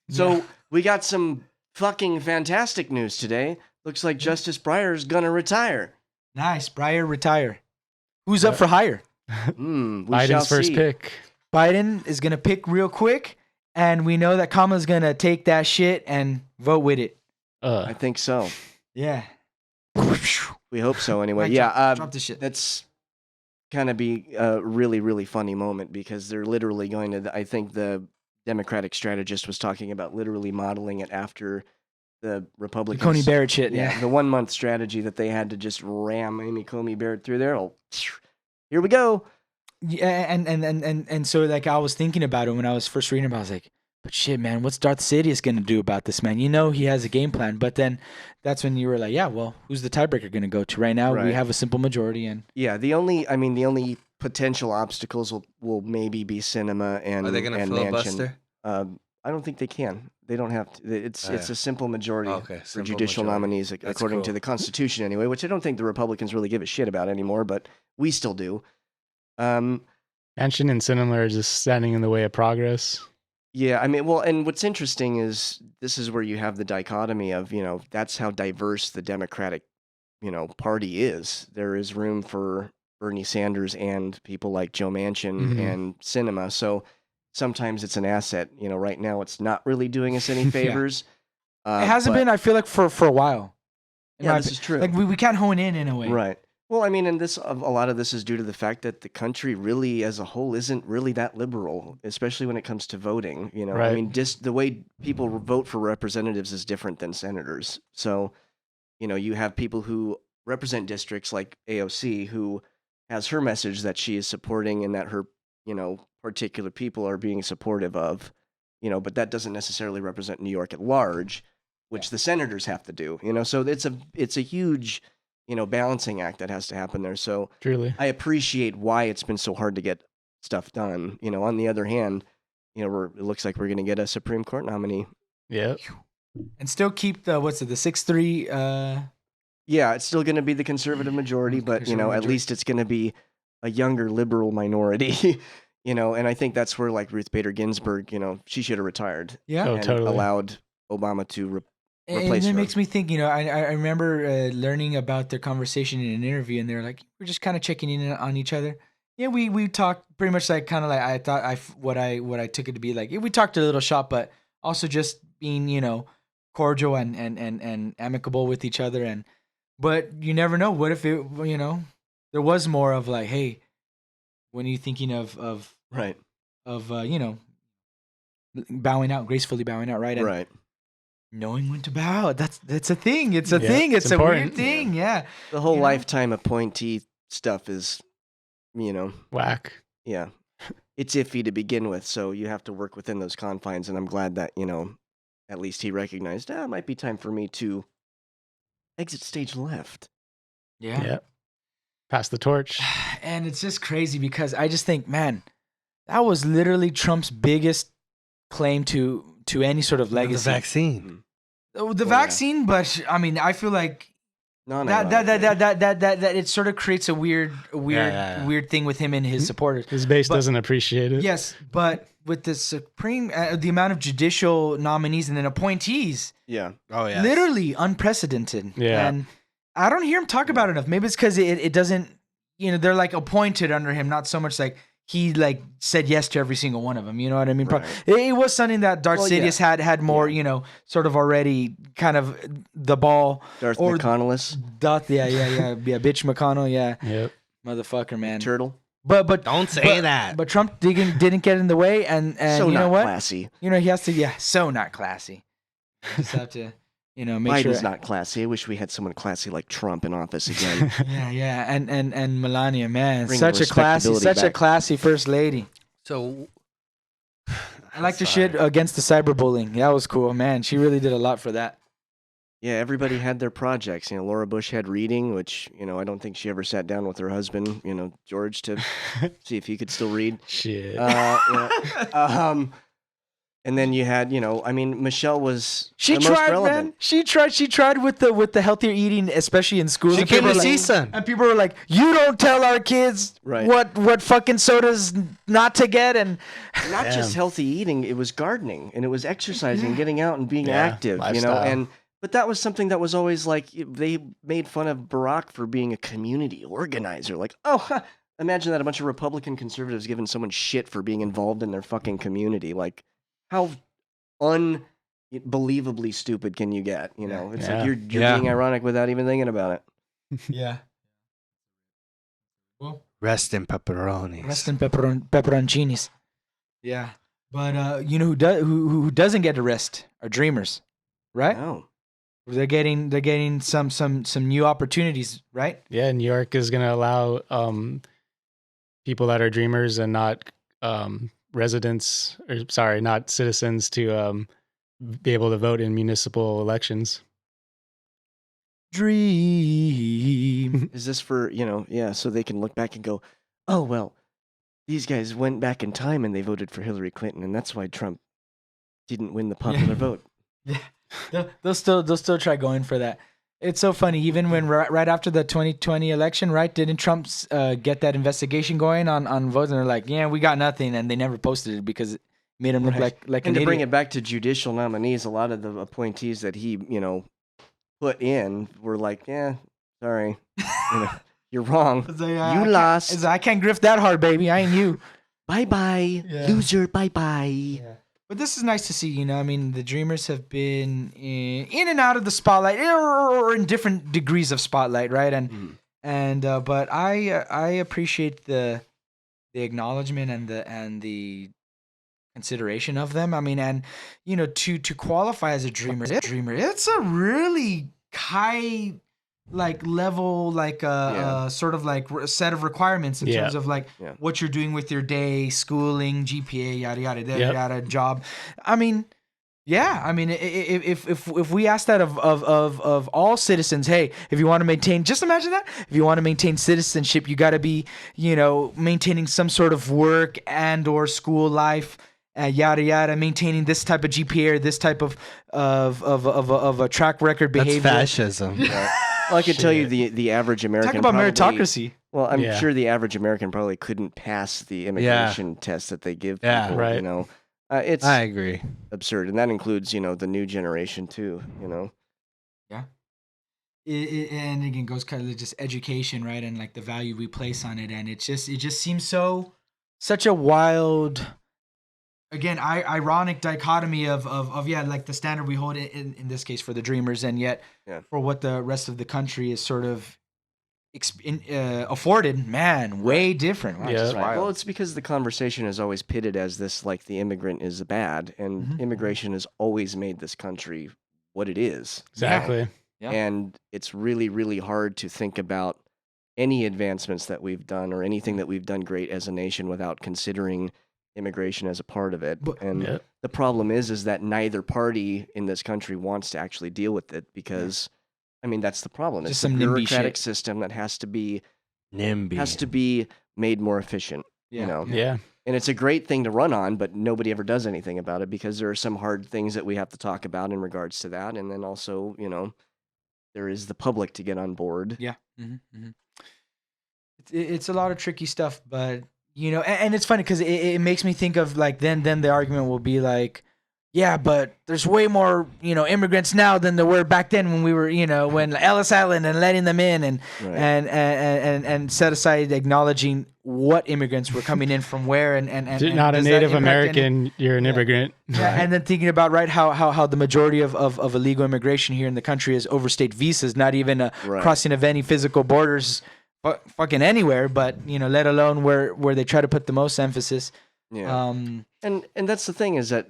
So Yeah. we got some fucking fantastic news today. Looks like Justice Breyer is gonna retire. Nice, Breyer retire. Who's up for hire? We shall Biden's first see. pick. Biden is gonna pick real quick, and we know that Kamala's gonna take that shit and vote with it. I think so. Yeah. We hope so. Anyway, Mic yeah. drop, drop the shit. That's kind of be a really, really funny moment because they're literally going to. I think the Democratic strategist was talking about literally modeling it after the Republicans. Coney Barrett shit. Yeah, Yeah. the 1 month strategy that they had to just ram Amy Coney Barrett through there. Oh, here we go. Yeah, and so like I was thinking about it when I was first reading about it, I was like, but shit, man, what's Darth Sidious gonna do about this, man? You know he has a game plan. But then that's when you were like, yeah, well, who's the tiebreaker gonna go to? Right now we Right. have a simple majority and Yeah, the only potential obstacles will maybe be cinema and Are they going to and filibuster? Manchin. I don't think they can. They don't have to. It's Oh, it's yeah. a simple majority Okay, for simple judicial majority. nominees, according to cool. the Constitution anyway, which I don't think the Republicans really give a shit about anymore, but we still do. Manchin and cinema are just standing in the way of progress. Yeah, I mean, well, and what's interesting is this is where you have the dichotomy of, that's how diverse the Democratic, party is. There is room for Bernie Sanders and people like Joe Manchin Mhm. and cinema. So sometimes it's an asset. Right now it's not really doing us any favors. it hasn't been, I feel like, for a while. In Yeah, my this opi- is true. Like we can't hone in a way. Right. Well, I mean, and a lot of this is due to the fact that the country really, as a whole, isn't really that liberal, especially when it comes to voting. I Right. mean, just the way people vote for representatives is different than senators. So, you have people who represent districts like AOC, who has her message that she is supporting and that her, particular people are being supportive of, but that doesn't necessarily represent New York at large, which the senators have to do. So it's a huge balancing act that has to happen there. So Truly. I appreciate why it's been so hard to get stuff done. On the other hand, it looks like we're going to get a Supreme Court nominee. Yep. And still keep the 6-3. Yeah, it's still going to be the conservative majority, but Conservative at majority. least it's going to be a younger liberal minority. And I think that's where like Ruth Bader Ginsburg, she should have retired Yeah. Oh, and totally. allowed Obama to And replace it her. makes me think, I remember learning about their conversation in an interview, and they're like, we're just kind of checking in on each other. Yeah, we talked pretty much like kind of like I thought what I took it to be like. We talked a little shop, but also just being cordial and amicable with each other. But you never know. What if it there was more of like, hey, when are you thinking of Right. bowing out, gracefully bowing out, right? And Right. knowing when to bow. That's a thing. It's a Yeah, thing. it's It's a weird important. thing. Yeah. The whole You know? lifetime appointee stuff is, Whack. yeah, it's iffy to begin with, so you have to work within those confines. And I'm glad that at least he recognized, it might be time for me to exit stage left. Yeah. Yep. Pass the torch. And it's just crazy because I just think, man, that was literally Trump's biggest claim to any sort of legacy. The vaccine. The vaccine, but I mean, I feel like that it sort of creates a weird thing with him and his supporters. His base doesn't appreciate it. Yes, but with the Supreme, the amount of judicial nominees and then appointees, literally unprecedented. Yeah. And I don't hear him talk about it enough. Maybe it's because it doesn't, they're like appointed under him, not so much like he like said yes to every single one of them. You know what I mean? Right. It was something that Darth Sidious had more, sort of already kind of the ball. Darth McConnell. Bitch McConnell, yeah. Yep. Motherfucker, man. Turtle. But Don't say that. But Trump didn't get in the way, and So you know not what? classy. He has to. So not classy. Just have to, make Biden's sure. not classy. I wish we had someone classy like Trump in office again. Yeah, and Melania, man, Bring such a respectability classy first lady. So I like the shit against the cyberbullying. That was cool, man. She really did a lot for that. Yeah, everybody had their projects. Laura Bush had reading, which, I don't think she ever sat down with her husband, George, to see if he could still read. Shit. And then you had, Michelle was She the tried, most relevant. man. She tried with the healthier eating, especially in schools. she And came people to were see like- son. And people were like, "You don't tell our kids Right. what fucking sodas not to get." And Not just healthy eating, it was gardening and it was exercising, getting out and being Yeah, active, lifestyle. But that was something that was always like, they made fun of Barack for being a community organizer. Like, imagine that, a bunch of Republican conservatives giving someone shit for being involved in their fucking community. Like, how unbelievably stupid can you get? It's like you're being ironic without even thinking about it. yeah. Well, Rest in pepperonis. rest in pepperoncinis. Yeah, but who doesn't get to rest are dreamers, right? No. They're getting some new opportunities, right? Yeah, New York is going to allow people that are dreamers and not not citizens to be able to vote in municipal elections. Dream. Is this for, so they can look back and go, oh, well, these guys went back in time and they voted for Hillary Clinton, and that's why Trump didn't win the popular vote. Yeah, they'll still try going for that. It's so funny. Even when right after the 2020 election, right? Didn't Trump get that investigation going on votes? And they're like, yeah, we got nothing, and they never posted it because it made him look like And an to bring idiot. it back to judicial nominees, a lot of the appointees that he, put in were like, yeah, sorry, you're wrong. You lost. I can't grift that hard, baby. I ain't you. Bye-bye, loser, bye-bye. But this is nice to see, I mean, the Dreamers have been in and out of the spotlight, or in different degrees of spotlight, right? But I appreciate the acknowledgement and the consideration of them. I mean, and to qualify as a dreamer, it's a really high level, sort of like a set of requirements in terms of what you're doing with your day, schooling, GPA, yada yada yada, job. I mean, if we ask that of all citizens, hey, if you want to maintain, just imagine that, if you want to maintain citizenship, you got to be maintaining some sort of work and or school life. Yada yada, maintaining this type of GPA or this type of a track record behavior. That's fascism. Well, I can tell you the average American. Talk about probably, meritocracy. Well, I'm sure the average American probably couldn't pass the immigration test that they give people. Yeah, right. It's I agree. absurd, and that includes the new generation too. Yeah. And again, goes kind of just education, right, and like the value we place on it, and it just seems such a wild. Again, ironic dichotomy of like the standard we hold in this case for the Dreamers, and yet for what the rest of the country is sort of afforded, man, way different. Wow, just wild. Well, it's because the conversation is always pitted as this, like the immigrant is bad, and immigration has always made this country what it is. Exactly. Yeah. And it's really, really hard to think about any advancements that we've done or anything that we've done great as a nation without considering immigration as a part of it. And Yeah. the problem is that neither party in this country wants to actually deal with it because, I mean, that's the problem. Just It's some a NIMBY bureaucratic shit. system that has to be NIMBY. made more efficient. You know, Yeah. and it's a great thing to run on, but nobody ever does anything about it because there are some hard things that we have to talk about in regards to that, and then also, you know, there is the public to get on board. Yeah. It's a lot of tricky stuff, but you know, and it's funny because it makes me think of like then the argument will be like, yeah, but there's way more, you know, immigrants now than there were back then when we were, you know, when Ellis Island and letting them in and Right. and set aside acknowledging what immigrants were coming in from where and If you're not a does that Native impact any- American, you're an immigrant. Yeah, and then thinking about how the majority of illegal immigration here in the country is overstayed visas, not even a Right. crossing of any physical borders, fucking anywhere, but you know, let alone where they try to put the most emphasis. Yeah. And that's the thing is that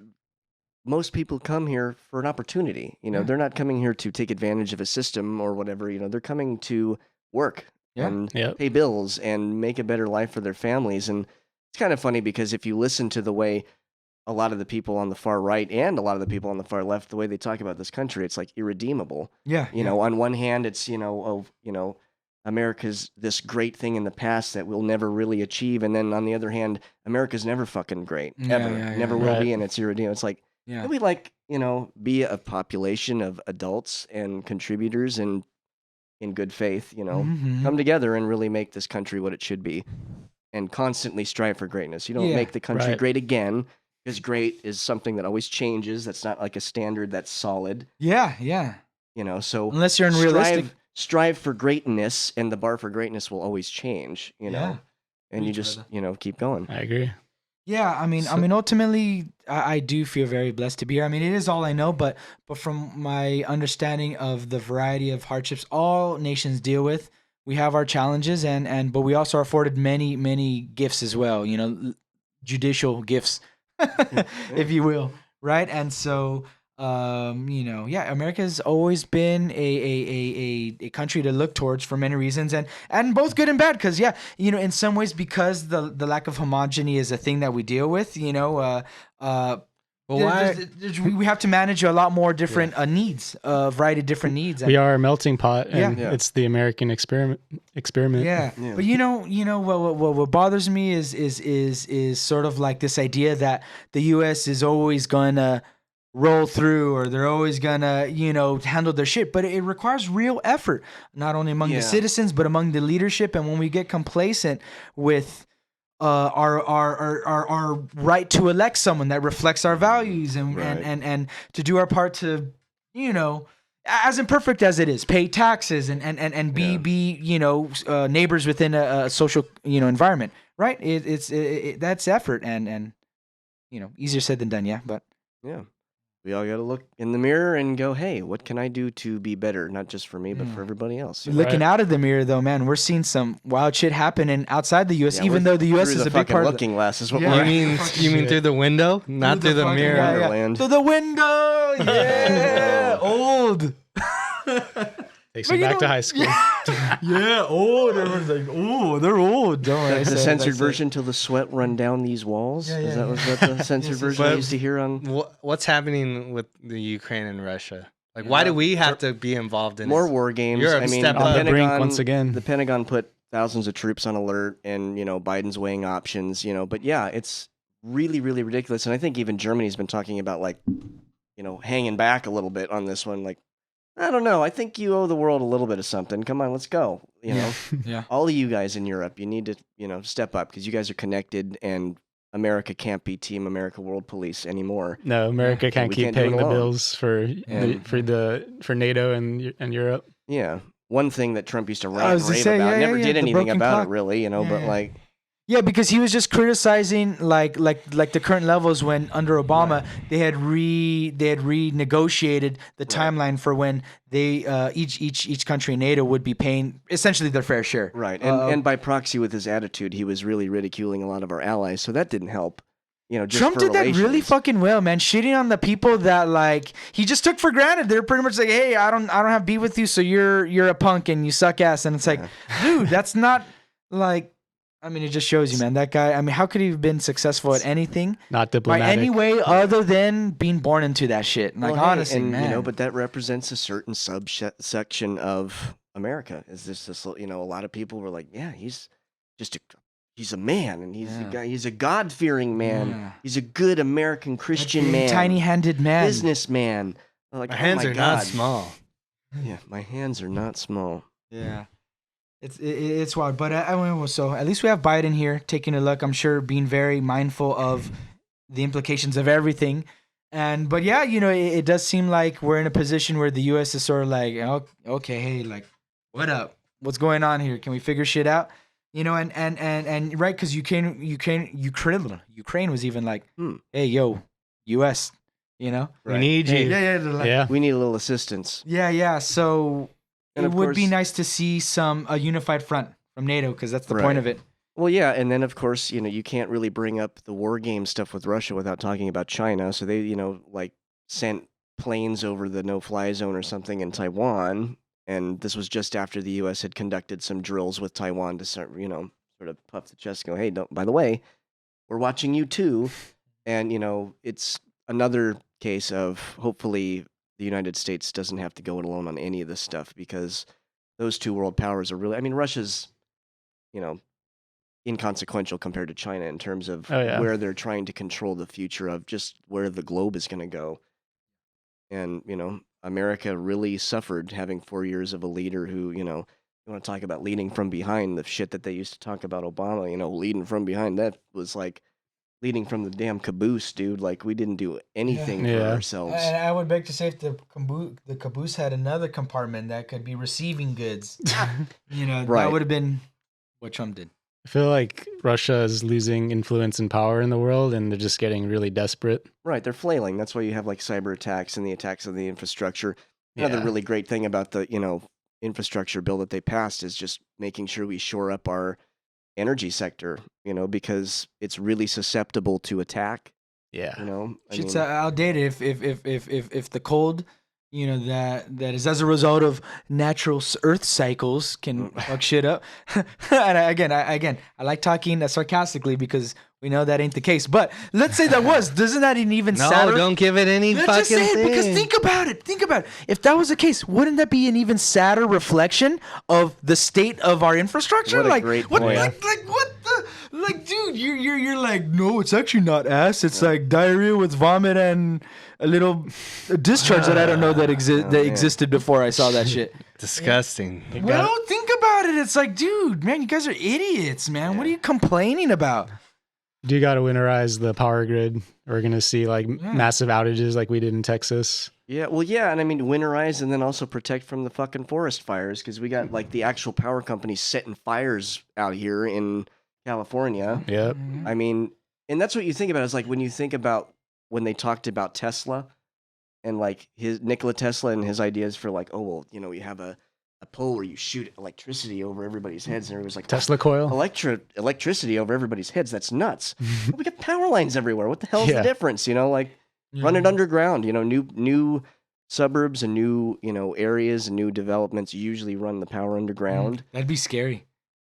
most people come here for an opportunity. You know, Yeah. they're not coming here to take advantage of a system or whatever. You know, they're coming to work Yeah. and Yep. pay bills and make a better life for their families. And it's kind of funny because if you listen to the way a lot of the people on the far right and a lot of the people on the far left, the way they talk about this country, it's like irredeemable. Yeah, You know, on one hand, it's, America's this great thing in the past that we'll never really achieve. And then on the other hand, America's never fucking great. Yeah, Ever. yeah, Never yeah. will Right. be. And it's irredeemable. It's like, yeah. can we be a population of adults and contributors and in good faith, Mhm. come together and really make this country what it should be and constantly strive for greatness. You don't Yeah. make the country Right. great again because great is something that always changes. That's not like a standard that's solid, Yeah. so Unless you're unrealistic. strive for greatness and the bar for greatness will always change, Yeah. and you Preach, just, brother. keep going. I agree. Yeah, I mean, ultimately, I do feel very blessed to be here. I mean, it is all I know, but from my understanding of the variety of hardships all nations deal with, we have our challenges, but we also are afforded many gifts as well. You know, judicial gifts, if you will, right? And so, America has always been a country to look towards for many reasons, and both good and bad. Because in some ways, because the lack of homogeny is a thing that we deal with. We have to manage a lot more different needs, a variety of different needs. We are a melting pot, and Yeah. it's the American experiment. Yeah. Yeah. But what bothers me is sort of like this idea that the U.S. is always gonna roll through, or they're always gonna handle their shit. But it requires real effort, not only among the Yeah. citizens but among the leadership. And when we get complacent with our right to elect someone that reflects our values and Right. and to do our part to as imperfect as it is, pay taxes and be neighbors within a social environment, right? It's that's effort and easier said than done, yeah. But Yeah. We all got to look in the mirror and go, hey, what can I do to be better? Not just for me, but for everybody else. looking out of the mirror, though, man, we're seeing some wild shit happening outside the U.S. Yeah, even we're though the U.S. through is the a big fucking part of looking glass is what Yeah. we're You mean through the window, not through the fucking- mirror? yeah, yeah. Wonderland. Through the window, yeah, old. Takes But me you back know- to high school. Yeah, old. Everyone's like, oh, they're old. Don't worry, I the said- censored I said- version till the sweat run down these walls. Yeah, Is yeah, that yeah. was that the censored Yes, version I yes. used to hear on? What's happening with the Ukraine and Russia? Like, why do we have to be involved in More this? war games. Europe, I mean, step the up. On the brink Pentagon once again. The Pentagon put thousands of troops on alert, and Biden's weighing options. But yeah, it's really, really ridiculous. And I think even Germany's been talking about hanging back a little bit on this one. Like, I don't know. I think you owe the world a little bit of something. Come on, let's go. Yeah. All of you guys in Europe, you need to step up because you guys are connected, and America can't be Team America World Police anymore. No, America can't we keep can't do it paying the alone. bills for And- for NATO and Europe. Yeah. One thing that Trump used to I rant was and to rave say, about, yeah, never yeah, did the anything broken about clock. it really, Yeah, but yeah. Yeah, because he was just criticizing like the current levels when under Obama they had renegotiated the timeline for when they each country in NATO would be paying essentially their fair share. right. And by proxy with his attitude, he was really ridiculing a lot of our allies, so that didn't help. just Trump for did that really relations. fucking well, man. Shitting on the people that like he just took for granted. They're pretty much like, hey, I don't have beef with you, so you're a punk and you suck ass. And it's like, dude, that's not like. I mean, it just shows you, man. That guy. I mean, how could he have been successful at anything Not by diplomatic. any way other than being born into that shit? Like Well, hey, honestly, and, man. but that represents a certain subsection of America. Is this a lot of people were like, yeah, he's a man, and he's a guy, he's a God-fearing man. Yeah. He's a good American Christian man, tiny-handed man, businessman. Like, My oh hands my are God. not small. Yeah, my hands are not small. Yeah. It's wild, but so at least we have Biden here taking a look. I'm sure being very mindful of the implications of everything, but yeah, it does seem like we're in a position where the U.S. is sort of like, oh, okay, hey, like, what up? What's going on here? Can we figure shit out? And right, because Ukraine was even like, hey, yo, U.S., We need you. Yeah. We need a little assistance. Yeah. So And it of would be course- nice to see a unified front from NATO because that's the point of it. Well, yeah, and then of course, you can't really bring up the war game stuff with Russia without talking about China. So they, like sent planes over the no-fly zone or something in Taiwan, and this was just after the U.S. had conducted some drills with Taiwan to start, sort of puff the chest, and go, hey, don't. By the way, we're watching you too, and it's another case of hopefully the United States doesn't have to go it alone on any of this stuff because those two world powers are really. I mean, Russia's, inconsequential compared to China in terms of where they're trying to control the future of just where the globe is going to go. And, America really suffered having 4 years of a leader who, you want to talk about leading from behind, the shit that they used to talk about Obama, leading from behind. That was like leading from the damn caboose, dude. Like we didn't do anything for ourselves. And I would beg to say if the caboose had another compartment that could be receiving goods, that would have been what Trump did. I feel like Russia is losing influence and power in the world, and they're just getting really desperate. Right, they're flailing. That's why you have like cyber attacks and the attacks on the infrastructure. Another really great thing about the, infrastructure bill that they passed is just making sure we shore up our energy sector, because it's really susceptible to attack. Yeah. It's outdated if the cold, that is as a result of natural Earth cycles can fuck shit up. And I like talking sarcastically because we know that ain't the case. But let's say that was. Doesn't that even sadder? No, don't give it any Let's fucking just say thing. it because think about it. If that was the case, wouldn't that be an even sadder reflection of the state of our infrastructure? What a great point. Like, dude, you're like, no, it's actually not ass. It's like diarrhea with vomit and a little discharge that I don't know that existed before I saw that shit. Disgusting. Well, think about it. It's like, dude, man, you guys are idiots, man. What are you complaining about? You got to winterize the power grid. We're going to see massive outages like we did in Texas. Yeah, well, yeah, and I mean winterize and then also protect from the fucking forest fires because we got like the actual power companies setting fires out here in California. Yep. I mean, and that's what you think about. Is like when you think about when they talked about Tesla and like Nikola Tesla and his ideas for like, oh well, you have a pole where you shoot electricity over everybody's heads, and everybody's like, Tesla coil. Electricity over everybody's heads. That's nuts. But we got power lines everywhere. What the hell is the difference? Run it underground. New suburbs and new areas and new developments usually run the power underground. That'd be scary.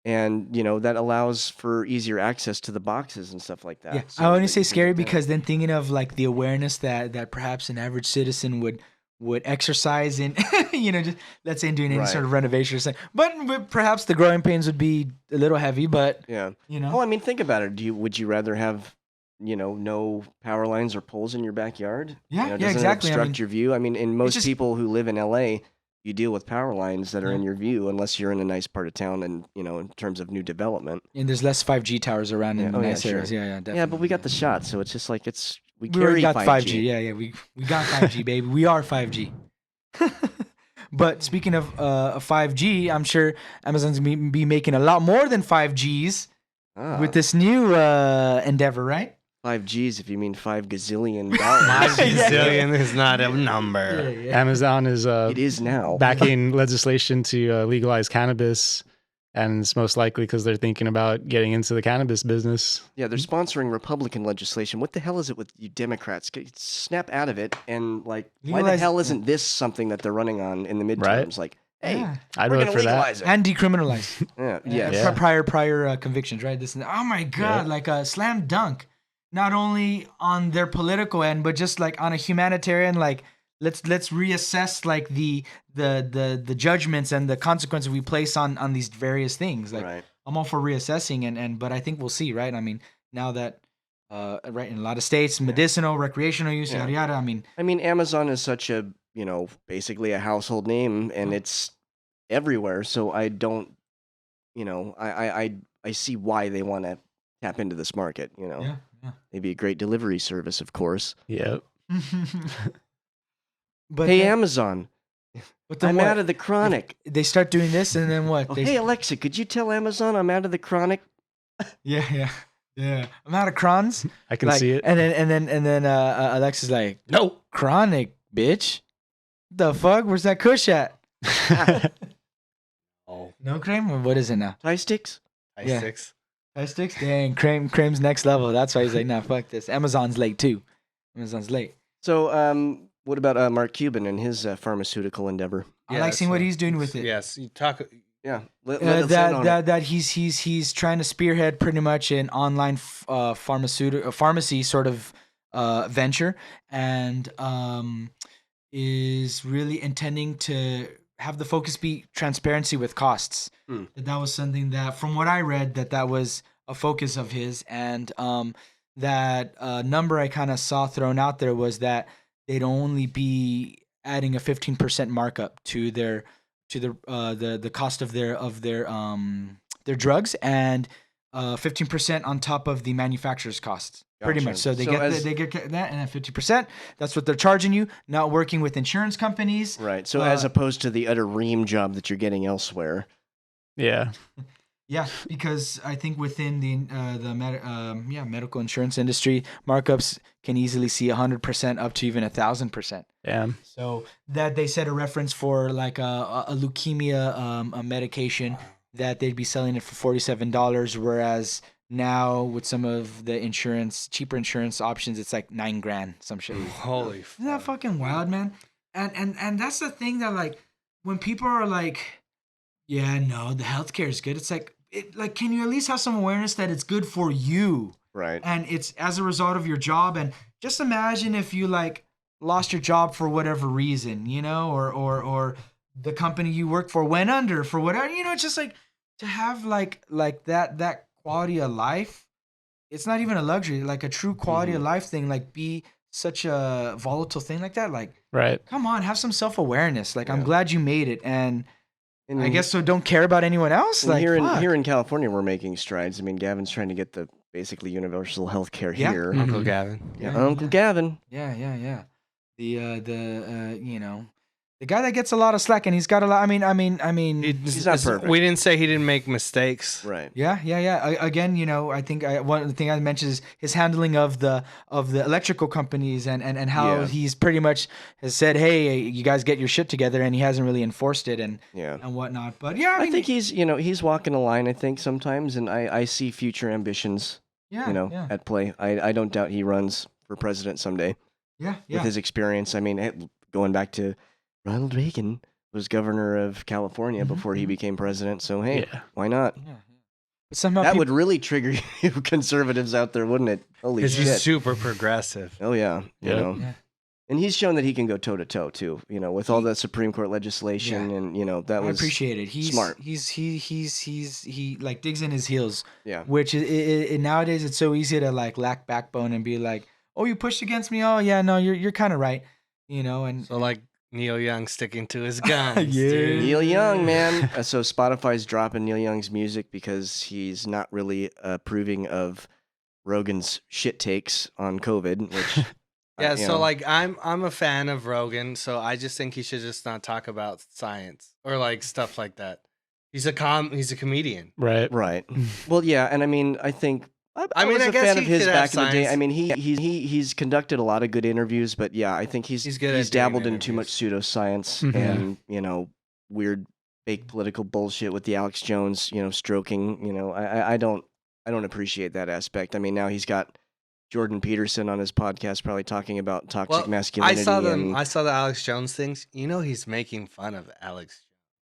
And that allows for easier access to the boxes and stuff like that. Yeah, So I only that say you can scary get that. because then thinking of like the awareness that perhaps an average citizen would exercise in, just let's say in doing any sort of renovation or something. But perhaps the growing pains would be a little heavy. But Yeah. Well, I mean, think about it. Would you rather have no power lines or poles in your backyard? Yeah, doesn't exactly. It obstruct your view. I mean, in most just- people who live in LA, you deal with power lines that are in your view, unless you're in a nice part of town and in terms of new development. and there's less 5G towers around in Yeah. Oh, yeah, nice sure. areas. Yeah, definitely. Yeah, but we got the shot, so it's just like we We already carry got 5G. Yeah, we got 5G, baby. We are 5G. But speaking of 5G, I'm sure Amazon's gonna be making a lot more than 5Gs with this new endeavor, right? 5Gs, if you mean $5 gazillion. Gazillion is not a number. Amazon is It is now. backing legislation to legalize cannabis, And it's most likely because they're thinking about getting into the cannabis business. Yeah, they're sponsoring Republican legislation. What the hell is it with you Democrats? Snap out of it and like, why the Legalize- hell isn't this something that they're running on in the midterms? Right. Like, hey, Yeah. I'd we're vote going to for that. legalize it. And decriminalize. Yeah, Yeah. yes. Prior convictions, right? This and that. Oh my God, like a slam dunk. Not only on their political end, but just like on a humanitarian, like let's reassess like the judgments and the consequences we place on these various things. Like Right. I'm all for reassessing but I think we'll see, right? I mean, now that right in a lot of states, medicinal, recreational use, Yeah. yada yada. I mean, Amazon is such a, basically a household name, and it's everywhere. So I don't, I see why they want to tap into this market. yeah. Maybe a great delivery service, of course. Yep. But Hey, then- Amazon, but then I'm what? out of the chronic. They start doing this, and then what? Oh, They- hey, Alexa, could you tell Amazon I'm out of the chronic? yeah. I'm out of crons. I can Like, see it. And then Alexa's like, No. chronic, bitch. The fuck? Where's that Kush at? Oh, No Kramer? What is it now? Tie sticks? Yeah. 6. Five sticks? Dang, Kramer's next level. That's why he's like, nah, fuck this. Amazon's late too. Amazon's late. So, what about Mark Cuban and his pharmaceutical endeavor? I like seeing what he's doing with it. Yes, you talk. Yeah, let us in on it. That he's trying to spearhead pretty much an online pharmacy sort of venture, and is really intending to have the focus be transparency with costs. That was something that, from what I read, that was a focus of his, and that number I kind of saw thrown out there was that they'd only be adding a 15% markup to the cost of their drugs, and 15% on top of the manufacturer's costs. Pretty Gotcha. much. So they So get that, and at 50%, that's what they're charging you. Not working with insurance companies. Right. So as opposed to the utter ream job that you're getting elsewhere. Yeah. Yeah, because I think within the medical insurance industry, markups can easily see 100% up to even 1,000%. Yeah. So that they set a reference for like a leukemia a medication that they'd be selling it for $47, whereas now with some of the cheaper insurance options, it's like $9,000, some shit. Holy. Isn't that fucking wild, man? And that's the thing that, like, when people are like, yeah, no, the healthcare is good. It's like, can you at least have some awareness that it's good for you? Right. And it's as a result of your job. And just imagine if you like lost your job for whatever reason, or the company you work for went under for whatever, it's just like to have like that quality of life. It's not even a luxury, like a true quality of life thing, like be such a volatile thing like that. Like, Right. come on, have some self-awareness. Like, I'm Yeah. glad you made it. And And I guess so. Don't care about anyone else. and Like, fuck. here in California, we're making strides. I mean, Gavin's trying to get the basically universal health care Yeah. here. Mhm. Uncle Gavin. Yeah, Yeah. Uncle Gavin. Yeah. The guy that gets a lot of slack, and he's got a lot. I mean, He's not perfect. We didn't say he didn't make mistakes. Right. yeah. Again, I think one thing I mentioned is his handling of the electrical companies and how Yeah. he's pretty much has said, hey, you guys get your shit together, and he hasn't really enforced it and Yeah. whatnot. But yeah, I think he's walking a line, I think, sometimes, and I see future ambitions, yeah, at play. I don't doubt he runs for president someday yeah. with his experience. I mean, going back to Ronald Reagan was governor of California Mhm, before he mhm. became president, so hey, Yeah. why not? Yeah. But somehow That people, would really trigger you conservatives out there, wouldn't it? Holy Because he's shit. super progressive. Oh yeah, Yeah. Yeah. And he's shown that he can go toe to toe too, with all the Supreme Court legislation, and that I was appreciate it. He's smart. He like digs in his heels. Yeah. Which nowadays it's so easy to like lack backbone and be like, oh, you pushed against me. Oh yeah, no, you're kind of right. And So like Neil Young sticking to his guns. Yeah. Dude. Neil Young, man. So Spotify's dropping Neil Young's music because he's not really approving of Rogan's shit takes on COVID, which Yeah, you so know. like I'm a fan of Rogan, so I just think he should just not talk about science or like stuff like that. He's a comedian. Right. Right. Well, yeah, and I mean, I think I mean, was I a guess fan he of his could have back in the day. science. I mean, he's conducted a lot of good interviews, but yeah, I think He's good at doing dabbled in too much interviews. pseudoscience Mhm. and weird fake political bullshit with the Alex Jones, stroking. I don't appreciate that aspect. I mean, now he's got Jordan Peterson on his podcast, probably talking about toxic masculinity. I saw the Alex Jones things. He's making fun of Alex.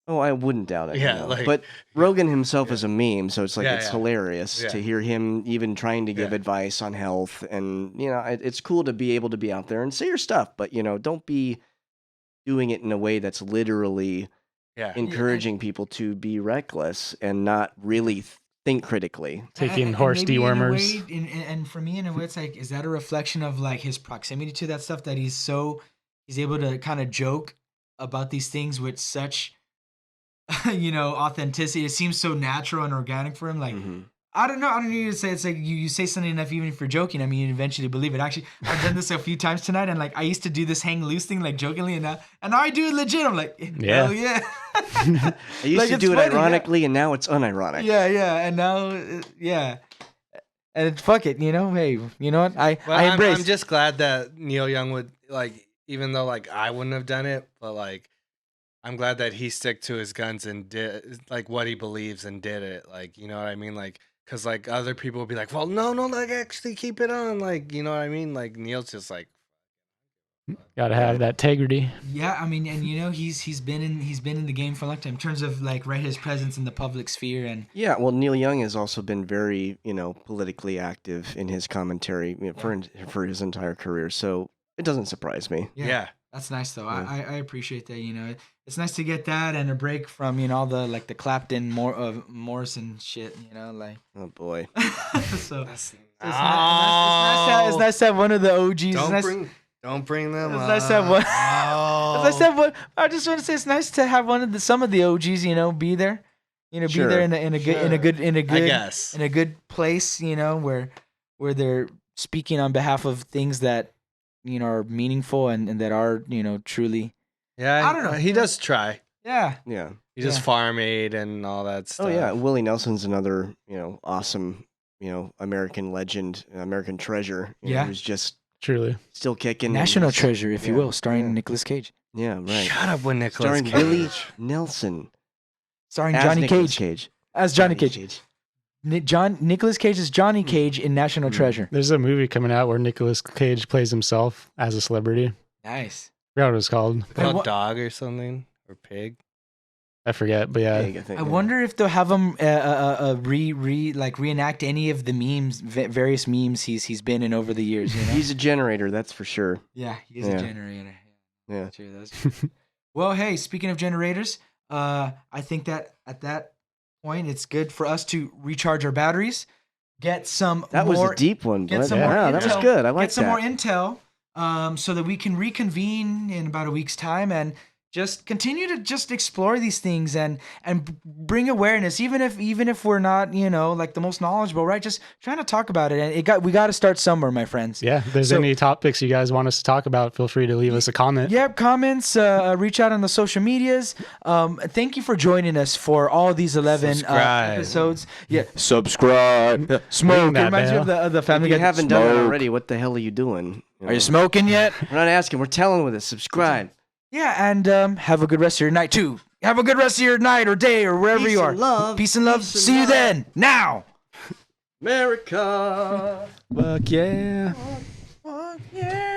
Oh, I wouldn't doubt it. Yeah, but Rogan himself is a meme, so it's like it's hilarious Yeah. to hear him even trying to give Yeah. advice on health, and it's cool to be able to be out there and say your stuff, but don't be doing it in a way that's literally encouraging people to be reckless and not really think critically. Taking horse maybe dewormers. And for me, in a way, it's like, is that a reflection of like his proximity to that stuff, that he's able to kind of joke about these things with such authenticity? It seems so natural and organic for him. Like, I don't know. I don't need to say, it's like you say something enough, even if you're joking, I mean, you eventually believe it. Actually, I've done this a few times tonight, and like I used to do this hang loose thing, like jokingly, and now I do it legit. I'm like, Yeah. hell yeah. I used to do it ironically, and now it's unironic. Yeah, and now, yeah. And fuck it, hey, you know what? I embrace. I'm just glad that Neil Young would, like, even though like I wouldn't have done it, but like I'm glad that he stuck to his guns and did like what he believes and did it. Like, you know what I mean? Like, cause like other people would be like, well, no, like actually keep it on. Like, you know what I mean? Like Neil's just like, Gotta have that integrity. Yeah, I mean, and he's been in the game for a long time in terms of like his presence in the public sphere. And yeah, well, Neil Young has also been very politically active in his commentary for his entire career, so it doesn't surprise me. yeah. That's nice though. Yeah. I appreciate that. It's nice to get that and a break from all the like the Clapton Morrison shit. Like, Oh boy. so That's, it's nice to have one of the OGs. Don't bring them It's up. nice to have one. Oh. As I said, I just want to say it's nice to have some of the OGs, be there, be Sure. there in a good place, where they're speaking on behalf of things that are meaningful and that are truly. Yeah, I don't know. He does try. Yeah. Yeah. He does Farm Aid and all that stuff. Oh yeah, Willie Nelson's another awesome American legend, American treasure. Yeah. Who's just Truly. still kicking. National and- treasure, if you yeah, will, starring yeah. Nicolas Cage. Yeah, right. Shut up with Nicolas Starring Cage. Willie Nelson Starring as Johnny Nicolas Cage. As Johnny Cage. Nicolas Cage is Johnny Cage in National Treasure. There's a movie coming out where Nicolas Cage plays himself as a celebrity. Nice. I forgot what it was called. Called Dog or something or Pig. I forget, but yeah. Pig, I think, I yeah. wonder if they'll have him reenact any of the memes, various memes he's been in over the years. He's a generator, that's for sure. Yeah, he is Yeah. a generator. Yeah. True, that's true. Well, hey, speaking of generators, I think that at that point it's good for us to recharge our batteries, get some That more, was a deep one, get bud. some more Yeah, that was intel- good. I like get some that. more intel, so that we can reconvene in about a week's time and just continue to just explore these things and bring awareness, even if we're not like the most knowledgeable, right? Just trying to talk about it, and we got to start somewhere, my friends. Yeah, if there's So- any topics you guys want us to talk about, feel free to leave us a comment. Yep, comments, reach out on the social medias. Thank you for joining us for all these 11 Subscribe. episodes. Yeah, subscribe. Smoke. It that reminds me of the If Family you Guy. haven't done that Smoke. already, what the hell are you doing? Are you smoking yet? We're not asking. We're telling with it. Subscribe. Yeah, and have a good rest of your night too. Have a good rest of your night or day or wherever Peace you are. and love. Peace and love. Peace and See you love. then. Now. America. Fuck yeah. Fuck yeah.